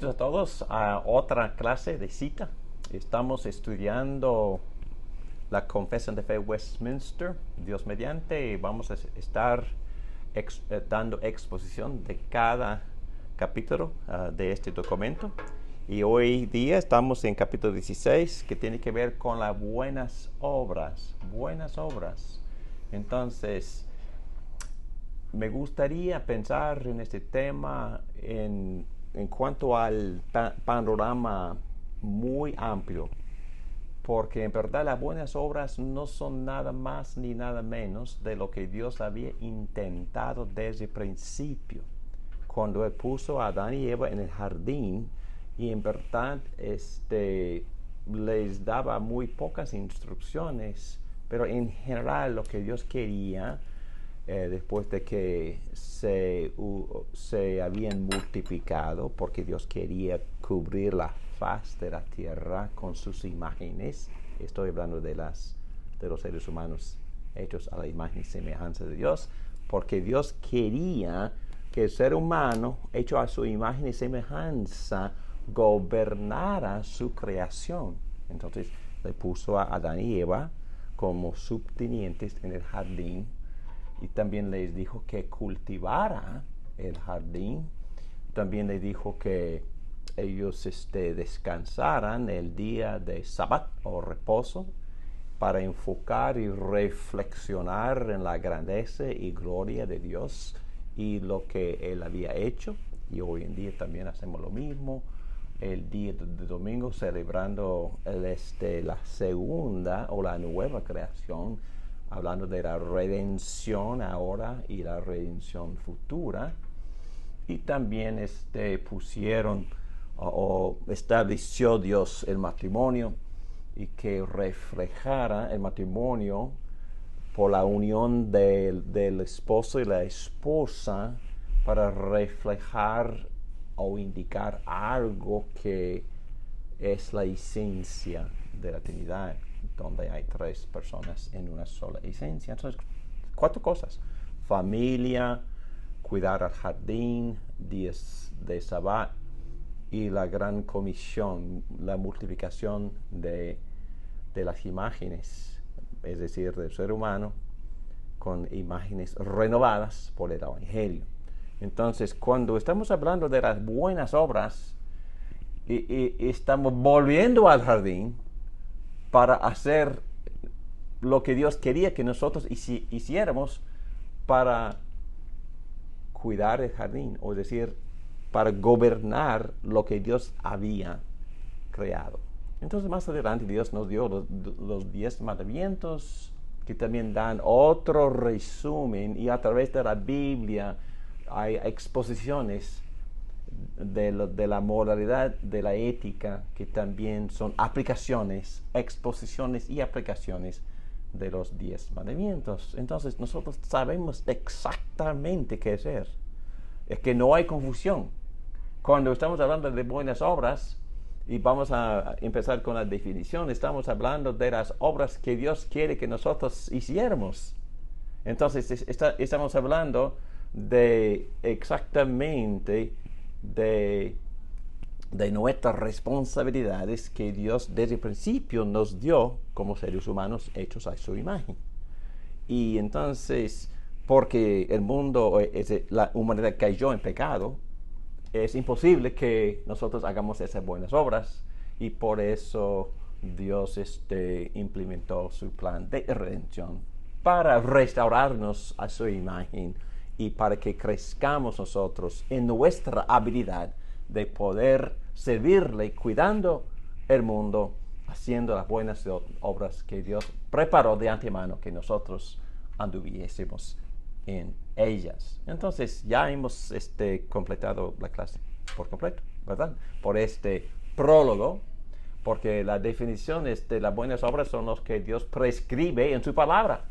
Bienvenidos a todos a otra clase de cita. Estamos estudiando la Confesión de Fe Westminster, Dios mediante, y vamos a estar dando exposición de cada capítulo de este documento. Y hoy día estamos en capítulo 16, que tiene que ver con las buenas obras. Buenas obras. Entonces, me gustaría pensar en este tema en cuanto al panorama muy amplio, porque en verdad las buenas obras no son nada más ni nada menos de lo que Dios había intentado desde el principio, cuando Él puso a Adán y Eva en el jardín, y en verdad les daba muy pocas instrucciones, pero en general lo que Dios quería, después de que se habían multiplicado, porque Dios quería cubrir la faz de la tierra con sus imágenes. Estoy hablando de los seres humanos hechos a la imagen y semejanza de Dios, porque Dios quería que el ser humano hecho a su imagen y semejanza gobernara su creación. Entonces le puso a Adán y Eva como subtenientes en el jardín, y también les dijo que cultivara el jardín. También les dijo que ellos descansaran el día de Sabbat o reposo para enfocar y reflexionar en la grandeza y gloria de Dios y lo que Él había hecho. Y hoy en día también hacemos lo mismo, el día de domingo celebrando la segunda o la nueva creación, hablando de la redención ahora y la redención futura. Y también pusieron o estableció Dios el matrimonio, y que reflejara el matrimonio por la unión del esposo y la esposa, para reflejar o indicar algo que es la esencia de la Trinidad, donde hay tres personas en una sola esencia. Entonces, 4 cosas: familia, cuidar al jardín, días de Sabbat, y la gran comisión, la multiplicación de las imágenes, es decir, del ser humano, con imágenes renovadas por el Evangelio. Entonces, cuando estamos hablando de las buenas obras, y estamos volviendo al jardín para hacer lo que Dios quería que nosotros hiciéramos, para cuidar el jardín, o es decir, para gobernar lo que Dios había creado. Entonces, más adelante Dios nos dio los 10 mandamientos, que también dan otro resumen, y a través de la Biblia hay exposiciones de la moralidad, de la ética, que también son aplicaciones, exposiciones y aplicaciones de los 10 mandamientos. Entonces nosotros sabemos exactamente qué hacer. Es que no hay confusión. Cuando estamos hablando de buenas obras, y vamos a empezar con la definición, estamos hablando de las obras que Dios quiere que nosotros hiciéramos. Entonces estamos hablando de exactamente de nuestras responsabilidades que Dios desde el principio nos dio como seres humanos hechos a su imagen. Y entonces, porque el mundo, la humanidad cayó en pecado, es imposible que nosotros hagamos esas buenas obras, y por eso Dios implementó su plan de redención para restaurarnos a su imagen, y para que crezcamos nosotros en nuestra habilidad de poder servirle, cuidando el mundo, haciendo las buenas obras que Dios preparó de antemano que nosotros anduviésemos en ellas. Entonces ya hemos completado la clase por completo, ¿verdad? Por este prólogo, porque la definición de las buenas obras son los que Dios prescribe en su palabra.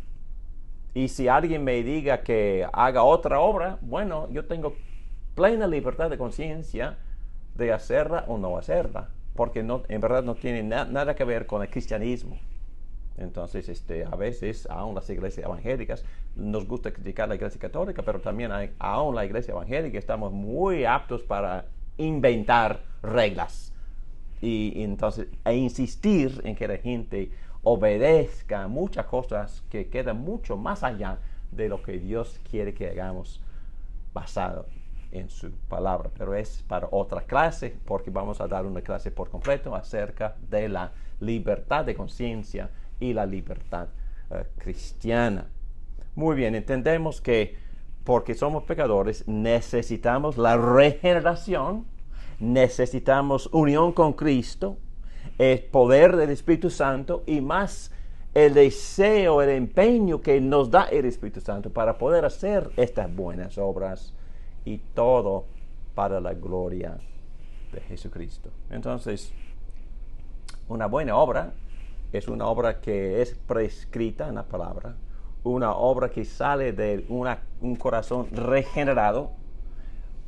Y si alguien me diga que haga otra obra, bueno, yo tengo plena libertad de conciencia de hacerla o no hacerla, porque en verdad no tiene nada que ver con el cristianismo. Entonces, a veces, aún las iglesias evangélicas, nos gusta criticar la iglesia católica, pero también aún la iglesia evangélica estamos muy aptos para inventar reglas. Y entonces, insistir en que la gente obedezca muchas cosas que quedan mucho más allá de lo que Dios quiere que hagamos basado en su palabra. Pero es para otra clase, porque vamos a dar una clase por completo acerca de la libertad de conciencia y la libertad cristiana. Muy bien, entendemos que porque somos pecadores necesitamos la regeneración, necesitamos unión con Cristo, el poder del Espíritu Santo y más el deseo, el empeño que nos da el Espíritu Santo para poder hacer estas buenas obras, y todo para la gloria de Jesucristo. Entonces, una buena obra es una obra que es prescrita en la palabra, una obra que sale de un corazón regenerado,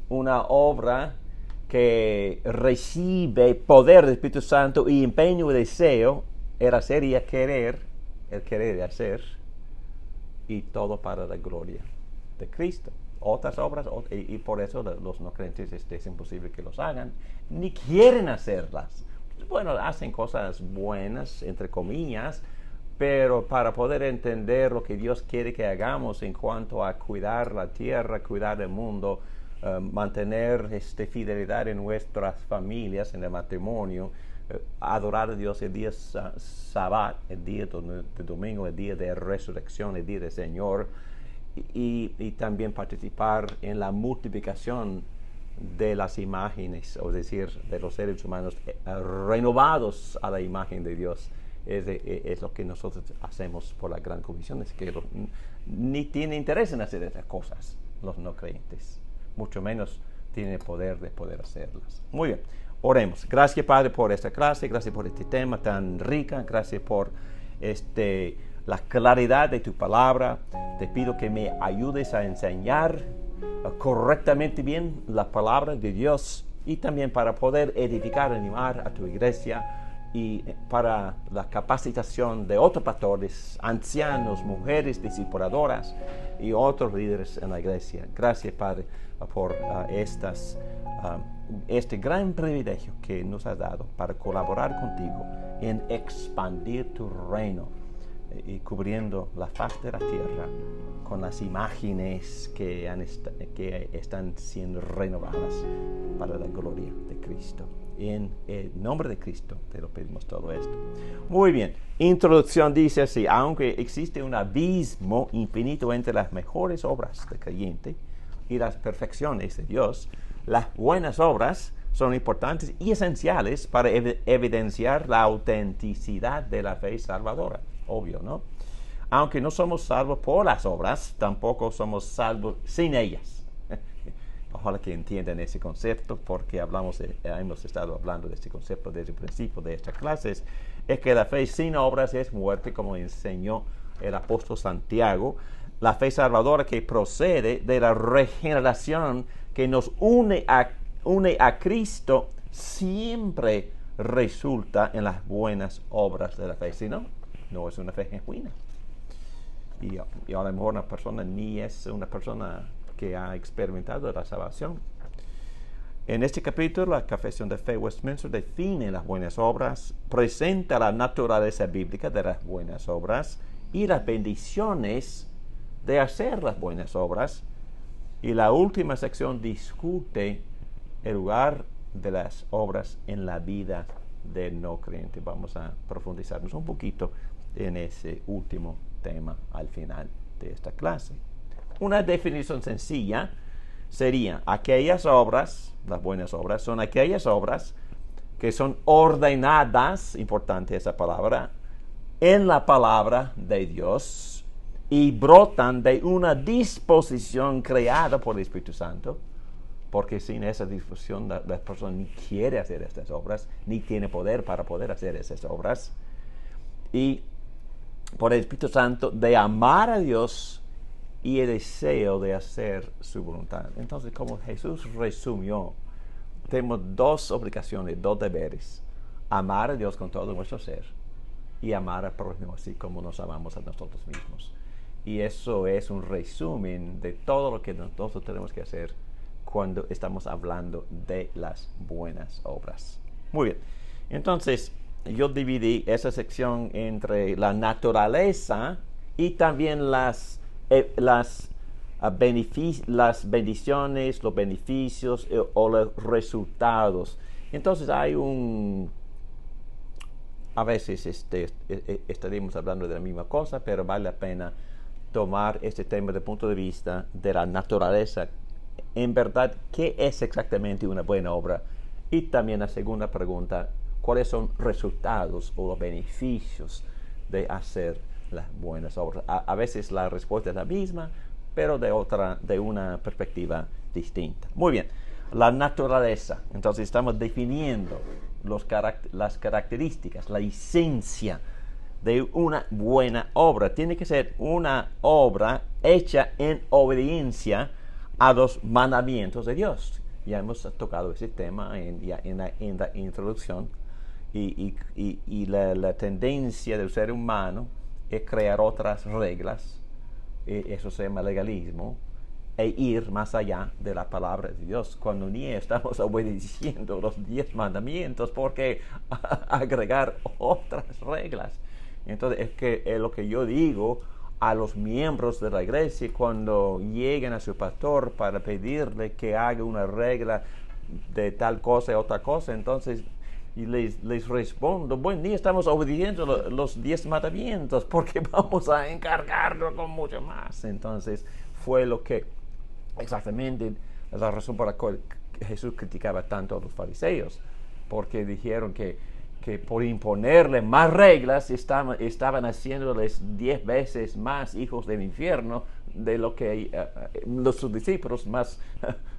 una obra que recibe poder del Espíritu Santo y empeño y deseo, el hacer y el querer y hacer, y todo para la gloria de Cristo. Otras obras, y por eso los no creyentes es imposible que los hagan, ni quieren hacerlas. Bueno, hacen cosas buenas, entre comillas, pero para poder entender lo que Dios quiere que hagamos en cuanto a cuidar la tierra, cuidar el mundo, mantener fidelidad en nuestras familias, en el matrimonio, adorar a Dios el día Sabbat, el día de domingo, el día de resurrección, el día del Señor, y también participar en la multiplicación de las imágenes, o decir, de los seres humanos renovados a la imagen de Dios. Es lo que nosotros hacemos por la gran comisión, es que ni tienen interés en hacer esas cosas los no creyentes, mucho menos tienen el poder de poder hacerlas. Muy bien, oremos. Gracias, Padre, por esta clase, gracias por este tema tan rica, gracias por la claridad de tu palabra. Te pido que me ayudes a enseñar correctamente bien la palabra de Dios, y también para poder edificar, animar a tu iglesia, y para la capacitación de otros pastores, ancianos, mujeres discipuladoras y otros líderes en la iglesia. Gracias, Padre, por este gran privilegio que nos has dado para colaborar contigo en expandir tu reino y cubriendo la faz de la tierra con las imágenes que están siendo renovadas para la gloria de Cristo. En el nombre de Cristo te lo pedimos todo esto. Muy bien, introducción dice así: aunque existe un abismo infinito entre las mejores obras del creyente y las perfecciones de Dios, las buenas obras son importantes y esenciales para evidenciar la autenticidad de la fe salvadora. Obvio, ¿no? Aunque no somos salvos por las obras, tampoco somos salvos sin ellas. Ojalá que entiendan ese concepto, porque hemos estado hablando de este concepto desde el principio de estas clases. Es que la fe sin obras es muerte, como enseñó el apóstol Santiago. La fe salvadora que procede de la regeneración que nos une a Cristo siempre resulta en las buenas obras de la fe. Si no, no es una fe genuina. Y a lo mejor una persona ni es una persona que ha experimentado la salvación. En este capítulo, la Confesión de Fe Westminster define las buenas obras, presenta la naturaleza bíblica de las buenas obras y las bendiciones de hacer las buenas obras. Y la última sección discute el lugar de las obras en la vida del no creyente. Vamos a profundizarnos un poquito en ese último tema al final de esta clase. Una definición sencilla sería: aquellas obras, las buenas obras, son aquellas obras que son ordenadas, importante esa palabra, en la palabra de Dios y brotan de una disposición creada por el Espíritu Santo, porque sin esa disposición la persona ni quiere hacer estas obras, ni tiene poder para poder hacer esas obras, y por el Espíritu Santo de amar a Dios y el deseo de hacer su voluntad. Entonces, como Jesús resumió, tenemos dos obligaciones, dos deberes: amar a Dios con todo nuestro ser y amar al prójimo así como nos amamos a nosotros mismos. Y eso es un resumen de todo lo que nosotros tenemos que hacer cuando estamos hablando de las buenas obras. Muy bien, entonces yo dividí esa sección entre la naturaleza y también las bendiciones, los beneficios o los resultados. Entonces a veces estaremos hablando de la misma cosa, pero vale la pena tomar este tema desde el punto de vista de la naturaleza. En verdad, ¿qué es exactamente una buena obra? Y también la segunda pregunta, ¿cuáles son los resultados o los beneficios de hacer las buenas obras? A veces la respuesta es la misma, pero de una perspectiva distinta. Muy bien, la naturaleza. Entonces estamos definiendo las características, la esencia de una buena obra. Tiene que ser una obra hecha en obediencia a los mandamientos de Dios. Ya hemos tocado ese tema en la introducción. Y la tendencia del ser humano es crear otras reglas, eso se llama legalismo, e ir más allá de la palabra de Dios, cuando ni estamos obedeciendo los 10 mandamientos, porque agregar otras reglas. Entonces es lo que yo digo a los miembros de la iglesia cuando lleguen a su pastor para pedirle que haga una regla de tal cosa y otra cosa. Entonces y les respondo, bueno, ni estamos obedeciendo los 10 mandamientos, porque vamos a encargarnos con mucho más. Entonces fue exactamente la razón por la cual Jesús criticaba tanto a los fariseos, porque dijeron que por imponerle más reglas estaban haciéndoles 10 veces más hijos del infierno de lo que sus discípulos, más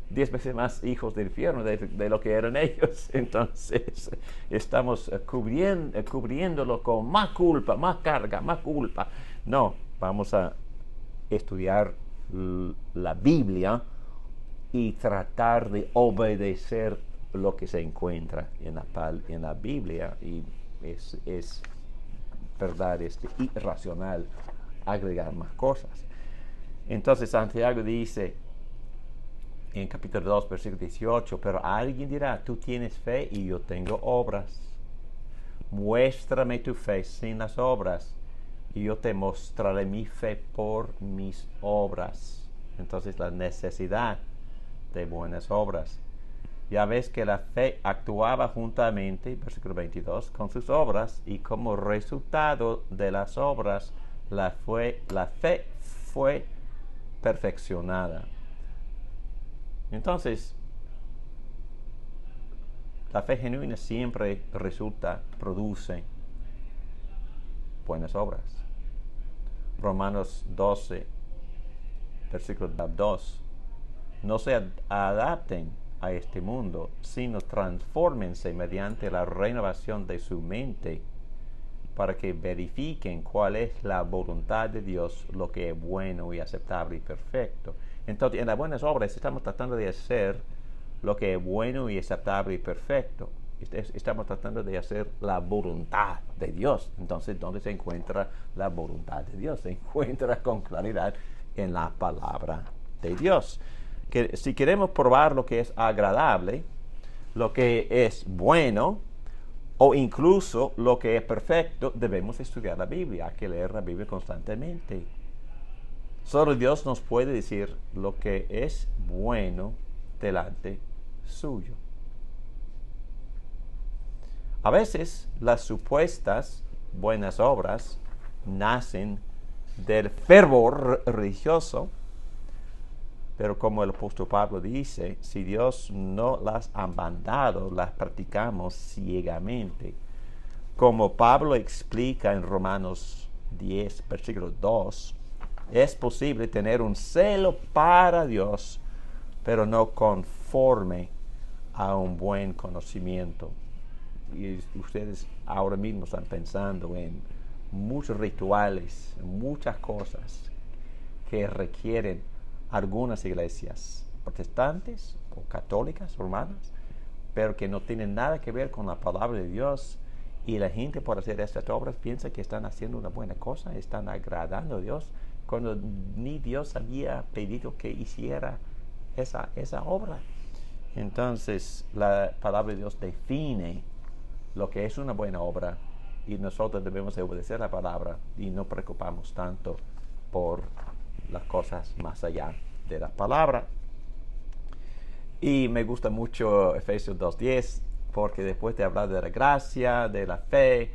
10 veces más hijos del infierno de lo que eran ellos. Entonces estamos cubriéndolo con más culpa, más carga, más culpa. No, vamos a estudiar la Biblia y tratar de obedecer lo que se encuentra en la Biblia, y es verdad, irracional agregar más cosas. Entonces Santiago dice en capítulo 2, versículo 18, pero alguien dirá, tú tienes fe y yo tengo obras. Muéstrame tu fe sin las obras y yo te mostraré mi fe por mis obras. Entonces la necesidad de buenas obras. Ya ves que la fe actuaba juntamente, versículo 22, con sus obras, y como resultado de las obras, la fe fue perfeccionada. Entonces, la fe genuina siempre produce buenas obras. Romanos 12, versículo 2. No se adapten a este mundo, sino transfórmense mediante la renovación de su mente, para que verifiquen cuál es la voluntad de Dios, lo que es bueno y aceptable y perfecto. Entonces, en las buenas obras estamos tratando de hacer lo que es bueno y aceptable y perfecto. Estamos tratando de hacer la voluntad de Dios. Entonces, ¿dónde se encuentra la voluntad de Dios? Se encuentra con claridad en la palabra de Dios. Que si queremos probar lo que es agradable, lo que es bueno, o incluso lo que es perfecto, debemos estudiar la Biblia. Hay que leer la Biblia constantemente. Solo Dios nos puede decir lo que es bueno delante suyo. A veces las supuestas buenas obras nacen del fervor religioso, pero como el apóstol Pablo dice, si Dios no las ha mandado, las practicamos ciegamente. Como Pablo explica en Romanos 10, versículo 2, es posible tener un celo para Dios, pero no conforme a un buen conocimiento. Y ustedes ahora mismo están pensando en muchos rituales, muchas cosas que requieren algunas iglesias protestantes o católicas romanas, pero que no tienen nada que ver con la palabra de Dios, y la gente por hacer estas obras piensa que están haciendo una buena cosa, están agradando a Dios, cuando ni Dios había pedido que hiciera esa obra. Entonces, la palabra de Dios define lo que es una buena obra y nosotros debemos de obedecer la palabra y no preocupamos tanto por las cosas más allá de la palabra. Y me gusta mucho Efesios 2:10 porque después de hablar de la gracia, de la fe,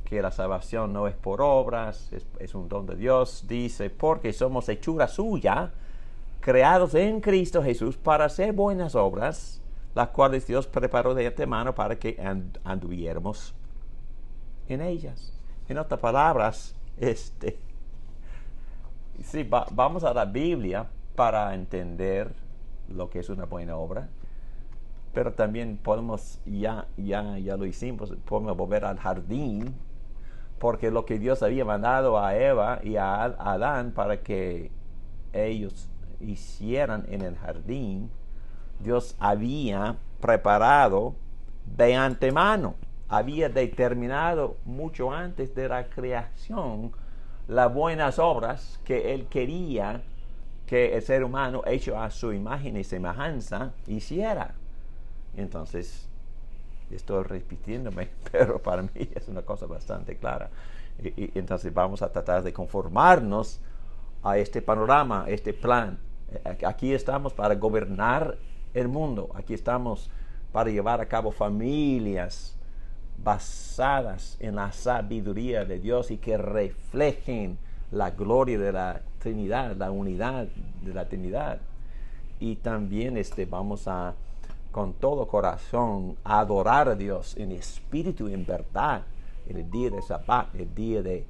que la salvación no es por obras, es un don de Dios, dice, porque somos hechura suya, creados en Cristo Jesús para hacer buenas obras, las cuales Dios preparó de antemano para que anduviéramos en ellas. En otras palabras, sí, vamos a la Biblia para entender lo que es una buena obra, pero también podemos, ya lo hicimos, podemos volver al jardín, porque lo que Dios había mandado a Eva y a Adán para que ellos hicieran en el jardín, Dios había preparado de antemano, había determinado mucho antes de la creación las buenas obras que Él quería que el ser humano hecho a su imagen y semejanza hiciera. Entonces, estoy repitiéndome, pero para mí es una cosa bastante clara. Y entonces vamos a tratar de conformarnos a este panorama, a este plan. Aquí estamos para gobernar el mundo. Aquí estamos para llevar a cabo familias basadas en la sabiduría de Dios y que reflejen la gloria de la Trinidad, la unidad de la Trinidad. Y también vamos a, con todo corazón, a adorar a Dios en espíritu y en verdad, en el día de Shabbat, el día de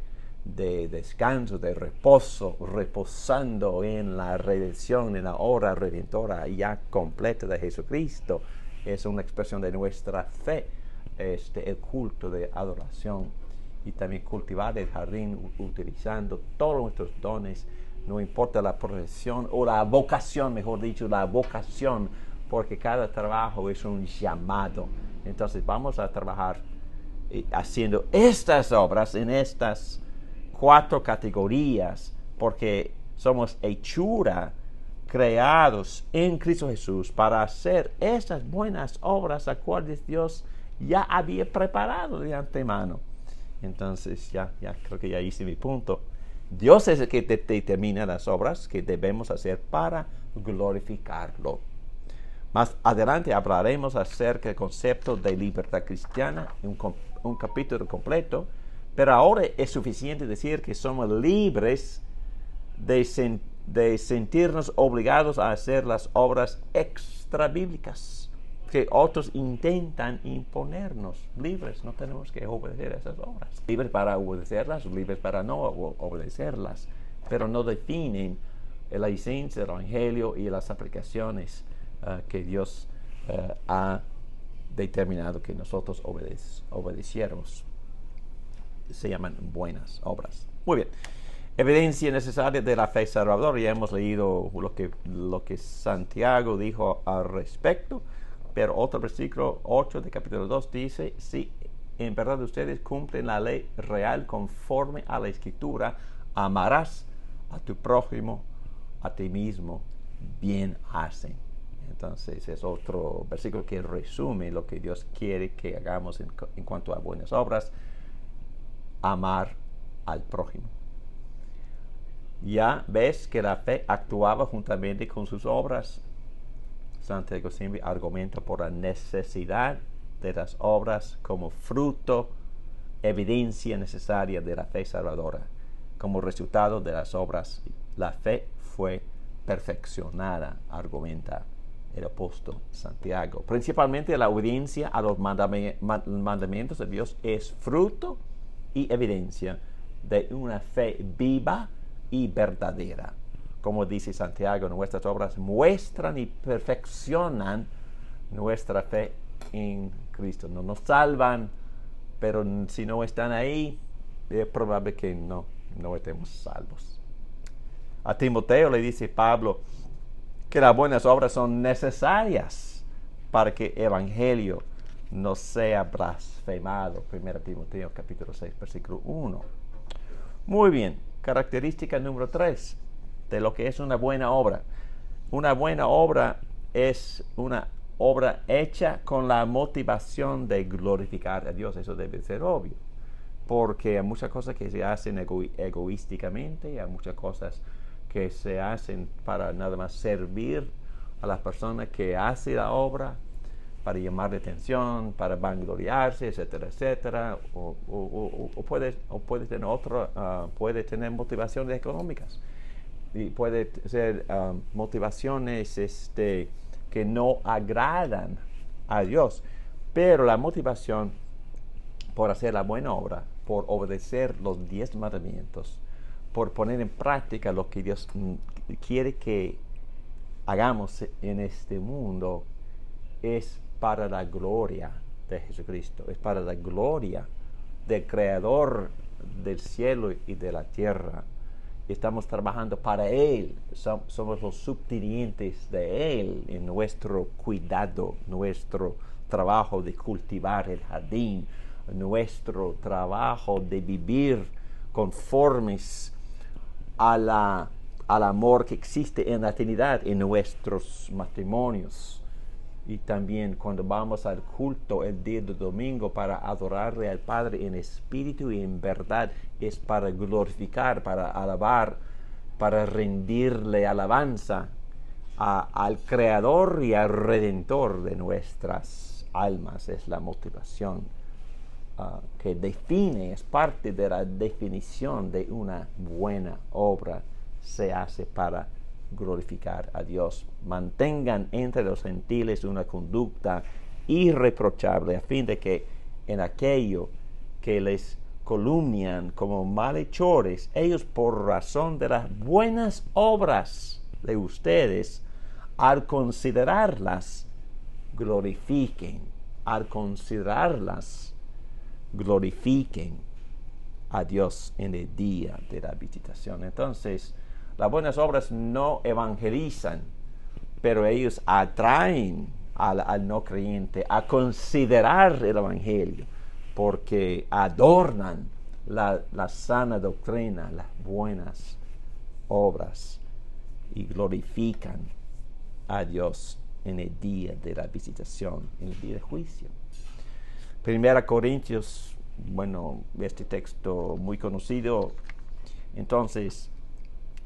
descanso, de reposo, reposando en la redención, en la obra redentora ya completa de Jesucristo. Es una expresión de nuestra fe, el culto de adoración, y también cultivar el jardín utilizando todos nuestros dones, no importa la profesión o la vocación, mejor dicho, la vocación, porque cada trabajo es un llamado. Entonces vamos a trabajar haciendo estas obras en estas 4 categorías, porque somos hechura, creados en Cristo Jesús para hacer estas buenas obras, las cuales Dios ya había preparado de antemano. Entonces ya creo que ya hice mi punto. Dios es el que determina las obras que debemos hacer para glorificarlo. Más adelante hablaremos acerca del concepto de libertad cristiana en un capítulo completo, pero ahora es suficiente decir que somos libres de sentirnos obligados a hacer las obras extrabíblicas que otros intentan imponernos. Libres, no tenemos que obedecer esas obras. Libres para obedecerlas, libres para no obedecerlas, pero no definen la esencia del Evangelio y las aplicaciones que Dios ha determinado que nosotros obedeciéramos. Se llaman buenas obras. Muy bien. Evidencia necesaria de la fe salvadora. Ya hemos leído lo que Santiago dijo al respecto. Pero otro versículo 8 de capítulo 2 dice, si en verdad ustedes cumplen la ley real conforme a la Escritura, amarás a tu prójimo, a ti mismo, bien hacen. Entonces es otro versículo que resume lo que Dios quiere que hagamos en cuanto a buenas obras, amar al prójimo. Ya ves que la fe actuaba juntamente con sus obras. Santiago siempre argumenta por la necesidad de las obras como fruto, evidencia necesaria de la fe salvadora. Como resultado de las obras, la fe fue perfeccionada, argumenta el apóstol Santiago. Principalmente la obediencia a los mandamientos de Dios es fruto y evidencia de una fe viva y verdadera. Como dice Santiago, nuestras obras muestran y perfeccionan nuestra fe en Cristo. No nos salvan, pero si no están ahí, es probable que no estemos salvos. A Timoteo le dice Pablo que las buenas obras son necesarias para que el Evangelio no sea blasfemado. 1 Timoteo capítulo 6, versículo 1. Muy bien, característica número 3 de lo que es una buena obra. una buena obra es una obra hecha con la motivación de glorificar a Dios. Eso debe ser obvio. Porque hay muchas cosas que se hacen egoísticamente, hay muchas cosas que se hacen para nada más servir a las personas que hacen la obra, para llamar la atención, para vangloriarse, etcétera, etcétera. O puede tener puede tener motivaciones económicas. Y puede ser motivaciones que no agradan a Dios. Pero la motivación por hacer la buena obra, por obedecer los 10 mandamientos, por poner en práctica lo que Dios quiere que hagamos en este mundo, es para la gloria de Jesucristo, es para la gloria del Creador del cielo y de la tierra. Estamos trabajando para Él, somos los subtenientes de Él en nuestro cuidado, nuestro trabajo de cultivar el jardín, nuestro trabajo de vivir conformes al amor que existe en la Trinidad en nuestros matrimonios. Y también cuando vamos al culto el día de domingo para adorarle al Padre en espíritu y en verdad, es para glorificar, para alabar, para rendirle alabanza al Creador y al Redentor de nuestras almas. Es la motivación que define, es parte de la definición de una buena obra. Se hace para glorificar a Dios. Mantengan entre los gentiles una conducta irreprochable, a fin de que en aquello que les calumnian como malhechores, ellos por razón de las buenas obras de ustedes, al considerarlas, glorifiquen, a Dios en el día de la visitación. Entonces, las buenas obras no evangelizan, pero ellos atraen al no creyente a considerar el evangelio, porque adornan la sana doctrina, las buenas obras, y glorifican a Dios en el día de la visitación, en el día de juicio. Primera Corintios, bueno, este texto muy conocido. Entonces,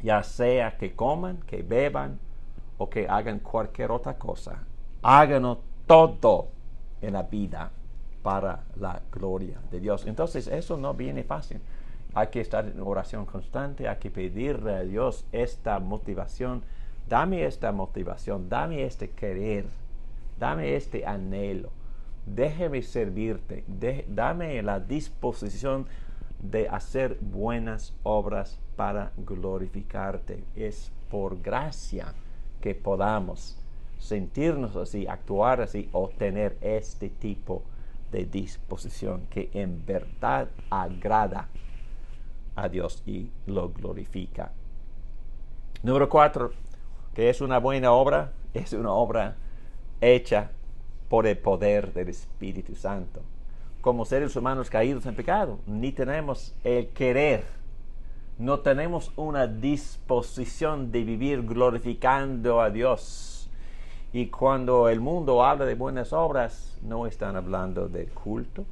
ya sea que coman, que beban o que hagan cualquier otra cosa, háganlo todo en la vida para la gloria de Dios. Entonces, eso no viene fácil. Hay que estar en oración constante, hay que pedirle a Dios esta motivación. Dame esta motivación, dame este querer, dame este anhelo. Déjeme servirte, dame la disposición de hacer buenas obras para glorificarte. Es por gracia que podamos sentirnos así, actuar así o tener este tipo de disposición que en verdad agrada a Dios y lo glorifica. Número 4, que es una buena obra, es una obra hecha por el poder del Espíritu Santo. Como seres humanos caídos en pecado, ni tenemos el querer, no tenemos una disposición de vivir glorificando a Dios. Y cuando el mundo habla de buenas obras, no están hablando del culto,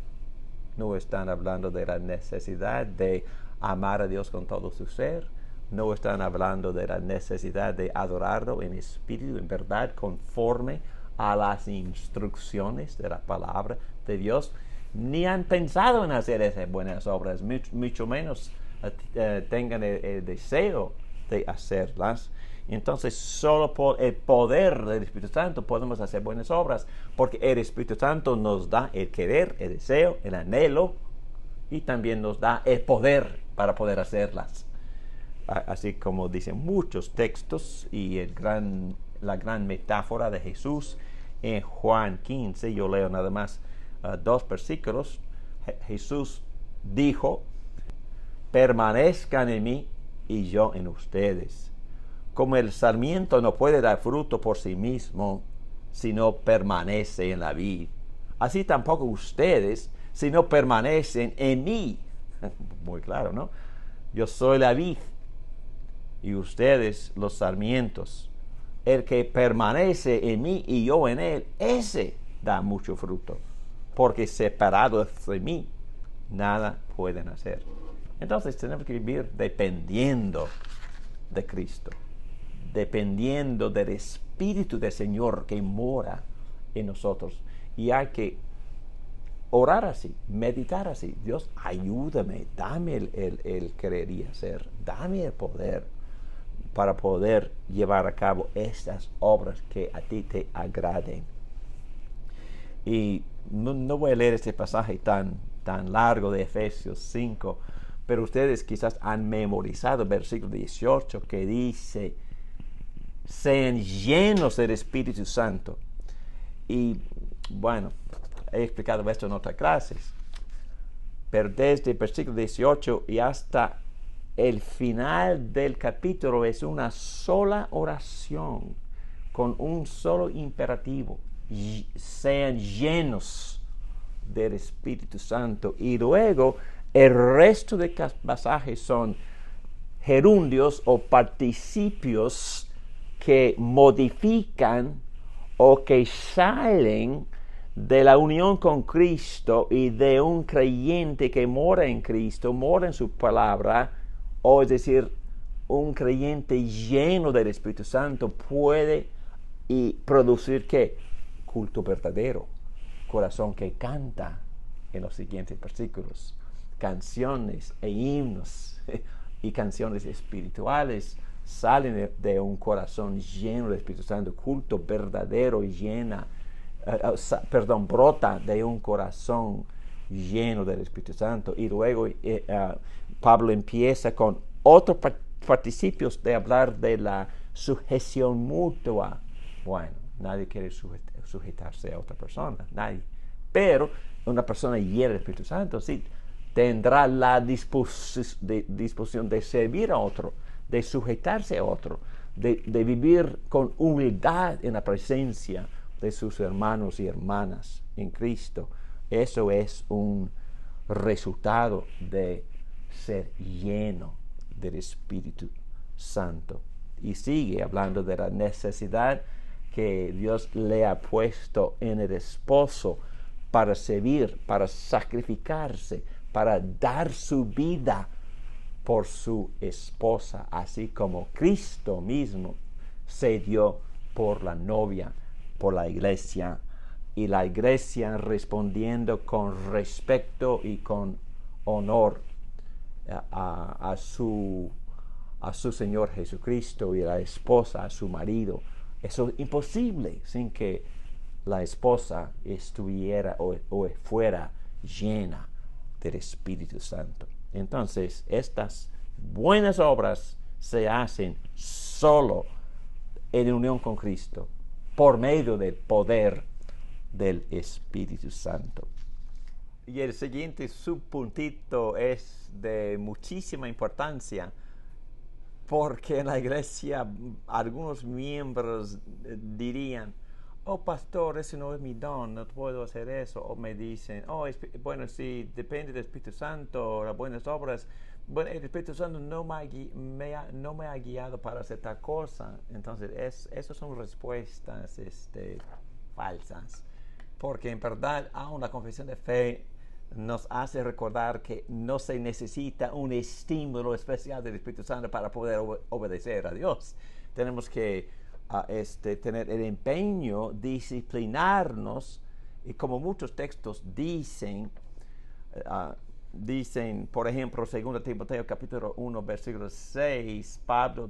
no están hablando de la necesidad de amar a Dios con todo su ser, no están hablando de la necesidad de adorarlo en espíritu, en verdad, conforme a las instrucciones de la palabra de Dios, ni han pensado en hacer esas buenas obras, mucho menos tengan el deseo de hacerlas. Entonces, solo por el poder del Espíritu Santo podemos hacer buenas obras, porque el Espíritu Santo nos da el querer, el deseo, el anhelo, y también nos da el poder para poder hacerlas. Así como dicen muchos textos y la gran metáfora de Jesús en Juan 15, yo leo nada más 2 versículos. Jesús dijo: permanezcan en mí y yo en ustedes. Como el sarmiento no puede dar fruto por sí mismo si no permanece en la vid, así tampoco ustedes si no permanecen en mí. Muy claro, ¿no? Yo soy la vid y ustedes los sarmientos. el que permanece en mí y yo en él, ese da mucho fruto, porque separado de mí, nada pueden hacer. Entonces tenemos que vivir dependiendo de Cristo, dependiendo del Espíritu del Señor que mora en nosotros. Y hay que orar así, meditar así. Dios, ayúdame, dame el querer y hacer, dame el poder para poder llevar a cabo estas obras que a ti te agraden. Y no voy a leer este pasaje tan largo de Efesios 5, pero ustedes quizás han memorizado el versículo 18 que dice, sean llenos del Espíritu Santo. Y bueno, he explicado esto en otras clases, pero desde el versículo 18 y hasta el final del capítulo es una sola oración con un solo imperativo: sean llenos del Espíritu Santo. Y luego el resto de pasajes son gerundios o participios que modifican o que salen de la unión con Cristo y de un creyente que mora en Cristo, mora en su palabra, o es decir, un creyente lleno del Espíritu Santo puede y producir ¿qué? Culto verdadero, corazón que canta en los siguientes versículos, canciones e himnos y canciones espirituales salen de un corazón lleno del Espíritu Santo, culto verdadero y brota de un corazón lleno del Espíritu Santo. Y luego Pablo empieza con otros participios de hablar de la sujeción mutua. Bueno, nadie quiere sujetarse a otra persona, nadie. Pero una persona llena del Espíritu Santo sí tendrá la disposición de servir a otro, de sujetarse a otro, de vivir con humildad en la presencia de sus hermanos y hermanas en Cristo. Eso es un resultado de ser lleno del Espíritu Santo. Y sigue hablando de la necesidad que Dios le ha puesto en el esposo para servir, para sacrificarse, para dar su vida por su esposa, así como Cristo mismo se dio por la novia, por la iglesia, y la iglesia respondiendo con respeto y con honor a su Señor Jesucristo, y la esposa a su marido. Eso es imposible sin que la esposa estuviera o fuera llena del Espíritu Santo. Entonces, estas buenas obras se hacen solo en unión con Cristo, por medio del poder del Espíritu Santo. Y el siguiente subpuntito es de muchísima importancia, porque en la iglesia algunos miembros dirían: oh pastor, ese no es mi don, no puedo hacer eso. O me dicen: oh, bueno, sí, depende del Espíritu Santo, las buenas obras. Bueno, el Espíritu Santo no me ha guiado para hacer tal cosa. Entonces, esas son respuestas falsas. Porque en verdad, aún la confesión de fe nos hace recordar que no se necesita un estímulo especial del Espíritu Santo para poder obedecer a Dios. Tenemos que tener el empeño, disciplinarnos, y como muchos textos dicen, por ejemplo, 2 Timoteo capítulo 1, versículo 6, Pablo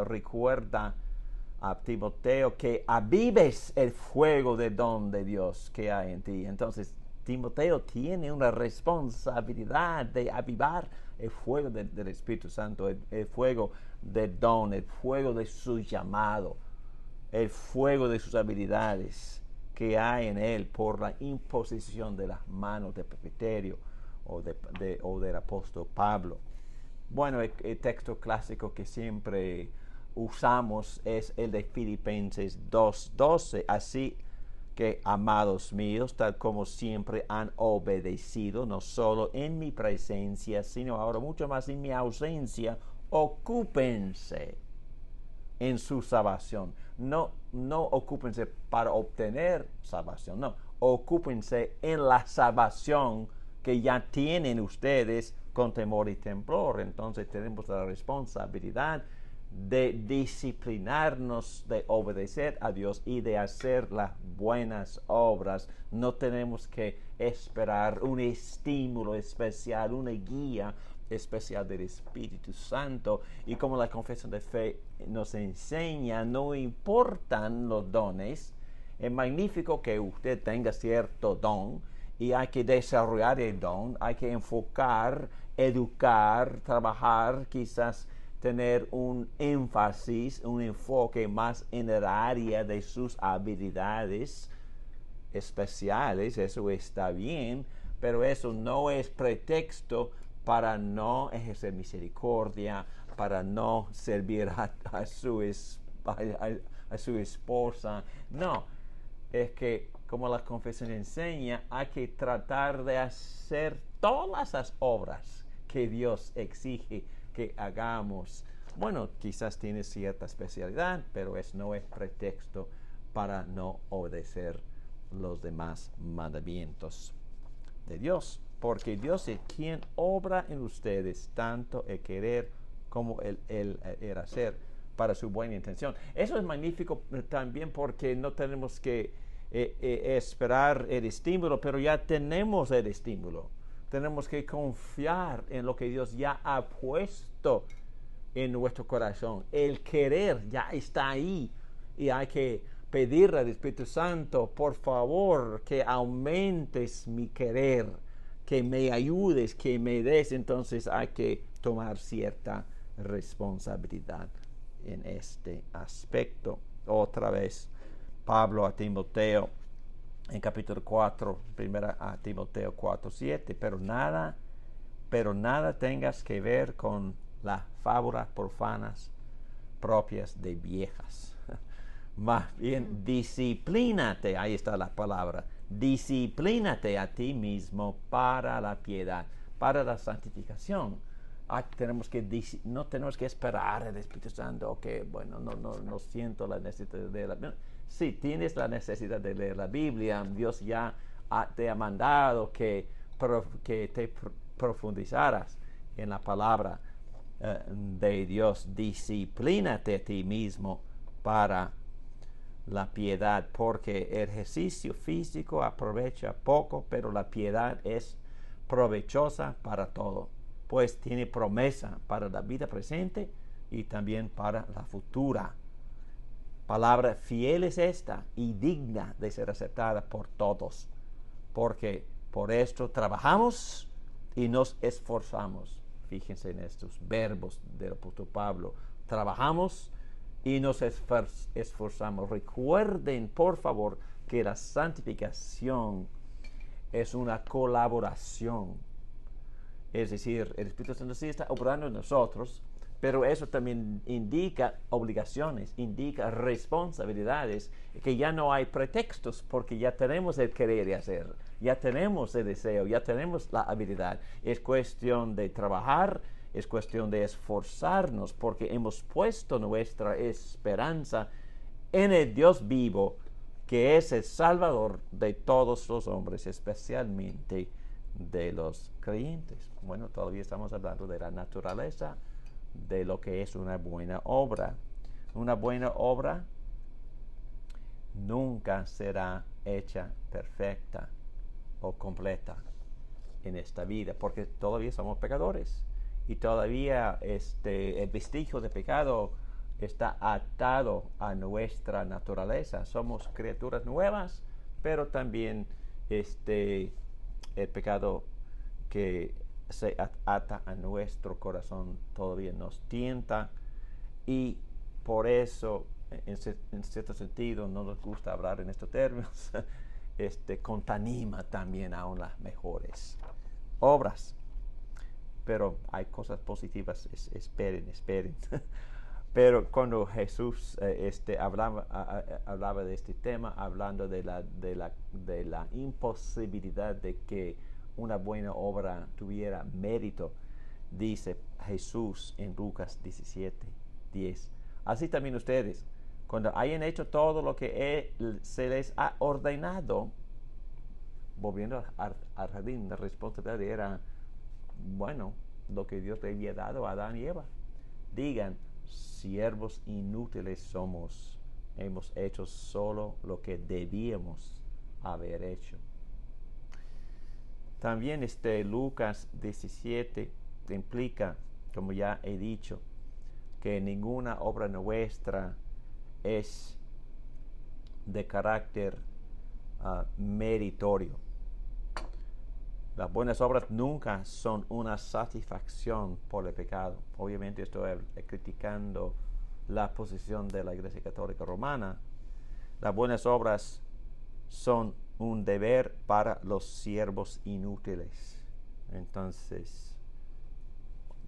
recuerda a Timoteo que avives el fuego del don de Dios que hay en ti. Entonces, Timoteo tiene una responsabilidad de avivar el fuego del Espíritu Santo, el fuego del don, el fuego de su llamado, el fuego de sus habilidades que hay en él por la imposición de las manos de Presbiterio o del apóstol Pablo. Bueno, el texto clásico que siempre usamos es el de Filipenses 2:12. Así que, amados míos, tal como siempre han obedecido, no solo en mi presencia, sino ahora mucho más en mi ausencia, ocúpense en su salvación. No ocúpense para obtener salvación, no. Ocúpense en la salvación que ya tienen ustedes con temor y temblor. Entonces tenemos la responsabilidad de disciplinarnos, de obedecer a Dios y de hacer las buenas obras. No tenemos que esperar un estímulo especial, una guía especial del Espíritu Santo. Y como la confesión de fe nos enseña, no importan los dones. Es magnífico que usted tenga cierto don y hay que desarrollar el don, hay que enfocar, educar, trabajar, quizás tener un énfasis, un enfoque más en el área de sus habilidades especiales. Eso está bien, pero eso no es pretexto para no ejercer misericordia, para no servir a su esposa. No, es que como la confesión enseña, hay que tratar de hacer todas las obras que Dios exige que hagamos. Bueno, quizás tiene cierta especialidad, pero no es pretexto para no obedecer los demás mandamientos de Dios, porque Dios es quien obra en ustedes tanto el querer como el hacer para su buena intención. Eso es magnífico también porque no tenemos que esperar el estímulo, pero ya tenemos el estímulo. Tenemos que confiar en lo que Dios ya ha puesto en nuestro corazón. El querer ya está ahí y hay que pedirle al Espíritu Santo, por favor, que aumentes mi querer, que me ayudes, que me des. Entonces hay que tomar cierta responsabilidad en este aspecto. Otra vez, Pablo a Timoteo, en capítulo 4, primera a Timoteo 4:7, pero nada tengas que ver con las fábulas profanas propias de viejas. Más bien, disciplínate, ahí está la palabra, disciplínate a ti mismo para la piedad, para la santificación. No tenemos que esperar el Espíritu Santo, que bueno, no siento la necesidad de la Biblia. Sí, tienes la necesidad de leer la Biblia. Dios ya te ha mandado que te profundizaras en la palabra de Dios. Disciplínate a ti mismo para la piedad, porque el ejercicio físico aprovecha poco, pero la piedad es provechosa para todo, pues tiene promesa para la vida presente y también para la futura. Palabra fiel es esta y digna de ser aceptada por todos, porque por esto trabajamos y nos esforzamos. Fíjense en estos verbos del apóstol Pablo. Trabajamos y nos esforzamos. Recuerden, por favor, que la santificación es una colaboración. Es decir, el Espíritu Santo sí está obrando en nosotros, pero eso también indica obligaciones, indica responsabilidades, que ya no hay pretextos porque ya tenemos el querer y hacer, ya tenemos el deseo, ya tenemos la habilidad. Es cuestión de trabajar, es cuestión de esforzarnos porque hemos puesto nuestra esperanza en el Dios vivo, que es el Salvador de todos los hombres, especialmente de los creyentes. Bueno, todavía estamos hablando de la naturaleza de lo que es una buena obra. Una buena obra nunca será hecha perfecta o completa en esta vida, porque todavía somos pecadores y todavía el vestigio de pecado está atado a nuestra naturaleza. Somos criaturas nuevas, pero también el pecado que se ata a nuestro corazón todavía nos tienta, y por eso en cierto sentido no nos gusta hablar en estos términos. Contamina también aún las mejores obras, pero hay cosas positivas. Esperen. Pero cuando Jesús hablaba de este tema, hablando de la imposibilidad de que una buena obra tuviera mérito, dice Jesús en Lucas 17:10, Así también ustedes, cuando hayan hecho todo lo que se les ha ordenado, volviendo al jardín, la respuesta de él era, bueno, lo que Dios le había dado a Adán y Eva. Digan, siervos inútiles somos, hemos hecho solo lo que debíamos haber hecho. También Lucas 17 implica, como ya he dicho, que ninguna obra nuestra es de carácter meritorio. Las buenas obras nunca son una satisfacción por el pecado. Obviamente estoy criticando la posición de la Iglesia Católica Romana. Las buenas obras son un deber para los siervos inútiles. Entonces,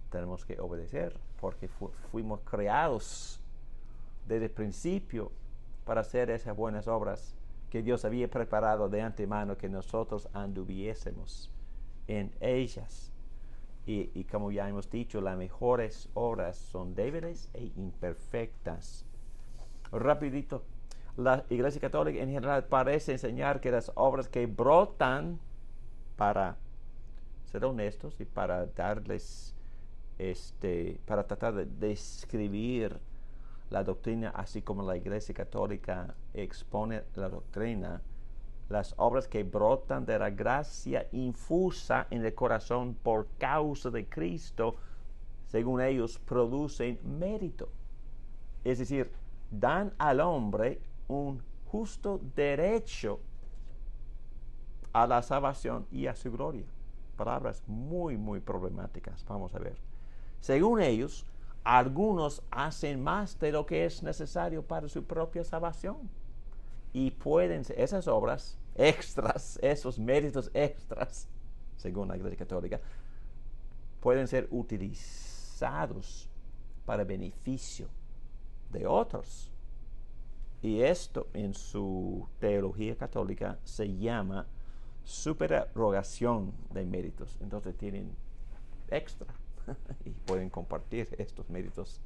tenemos que obedecer porque fuimos creados desde el principio para hacer esas buenas obras que Dios había preparado de antemano que nosotros anduviésemos en ellas. Y como ya hemos dicho, las mejores obras son débiles e imperfectas. Rapidito, la Iglesia Católica en general parece enseñar que las obras que brotan, para ser honestos y para darles, para tratar de describir la doctrina así como la Iglesia Católica expone la doctrina, las obras que brotan de la gracia infusa en el corazón por causa de Cristo, según ellos, producen mérito. Es decir, dan al hombre un justo derecho a la salvación y a su gloria. Palabras muy, muy problemáticas. Vamos a ver. Según ellos, algunos hacen más de lo que es necesario para su propia salvación. Y pueden ser esas obras extras, esos méritos extras, según la Iglesia Católica, pueden ser utilizados para beneficio de otros. Y esto en su teología católica se llama supererogación de méritos. Entonces tienen extra y pueden compartir estos méritos.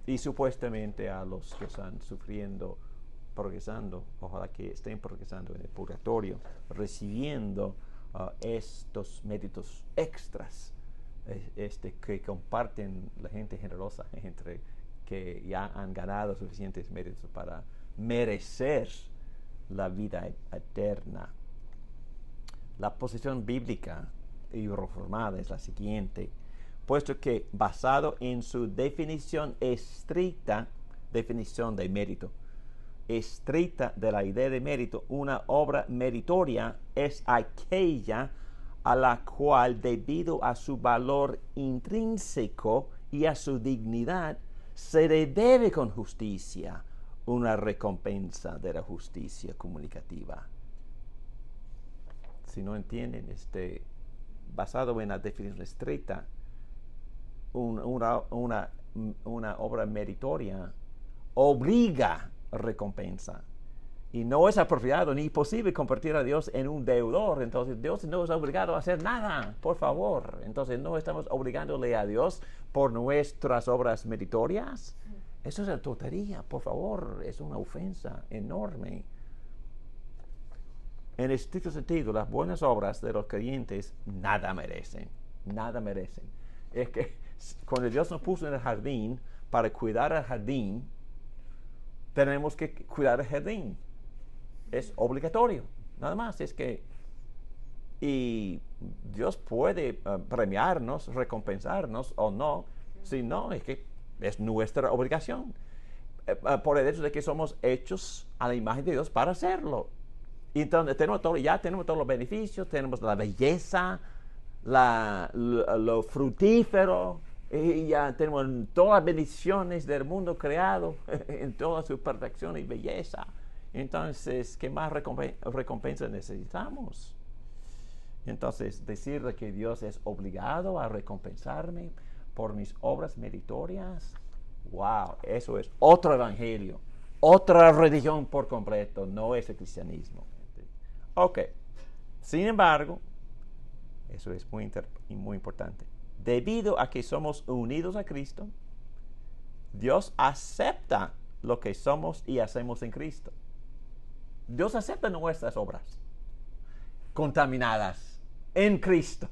Y supuestamente a los que están sufriendo, progresando, ojalá que estén progresando en el purgatorio, recibiendo estos méritos extras, que comparten la gente generosa, entre que ya han ganado suficientes méritos para merecer la vida eterna. La posición bíblica y reformada es la siguiente: puesto que basado en su definición estricta, definición de mérito, estricta de la idea de mérito, una obra meritoria es aquella a la cual, debido a su valor intrínseco y a su dignidad, se le debe con justicia una recompensa de la justicia comunicativa. Si no entienden, basado en la definición estricta, una obra meritoria obliga recompensa. Y no es apropiado ni posible convertir a Dios en un deudor. Entonces Dios no es obligado a hacer nada, por favor. Entonces no estamos obligándole a Dios por nuestras obras meritorias. Eso es una tontería, por favor. Es una ofensa enorme. En estricto sentido, las buenas obras de los creyentes nada merecen. Nada merecen. Es que cuando Dios nos puso en el jardín para cuidar el jardín, tenemos que cuidar el jardín. Es obligatorio. Nada más. Y Dios puede premiarnos, recompensarnos o no. Si no, es que es nuestra obligación. Por el hecho de que somos hechos a la imagen de Dios para hacerlo. Y entonces tenemos todos los beneficios, tenemos la belleza, lo fructífero, y ya tenemos todas las bendiciones del mundo creado en toda su perfección y belleza. Entonces, ¿qué más recompensa necesitamos? Entonces, decir que Dios es obligado a recompensarme por mis obras meritorias, wow, eso es otro evangelio, otra religión por completo, no es el cristianismo. Ok, sin embargo, eso es muy importante. Debido a que somos unidos a Cristo, Dios acepta lo que somos y hacemos en Cristo. Dios acepta nuestras obras contaminadas en Cristo.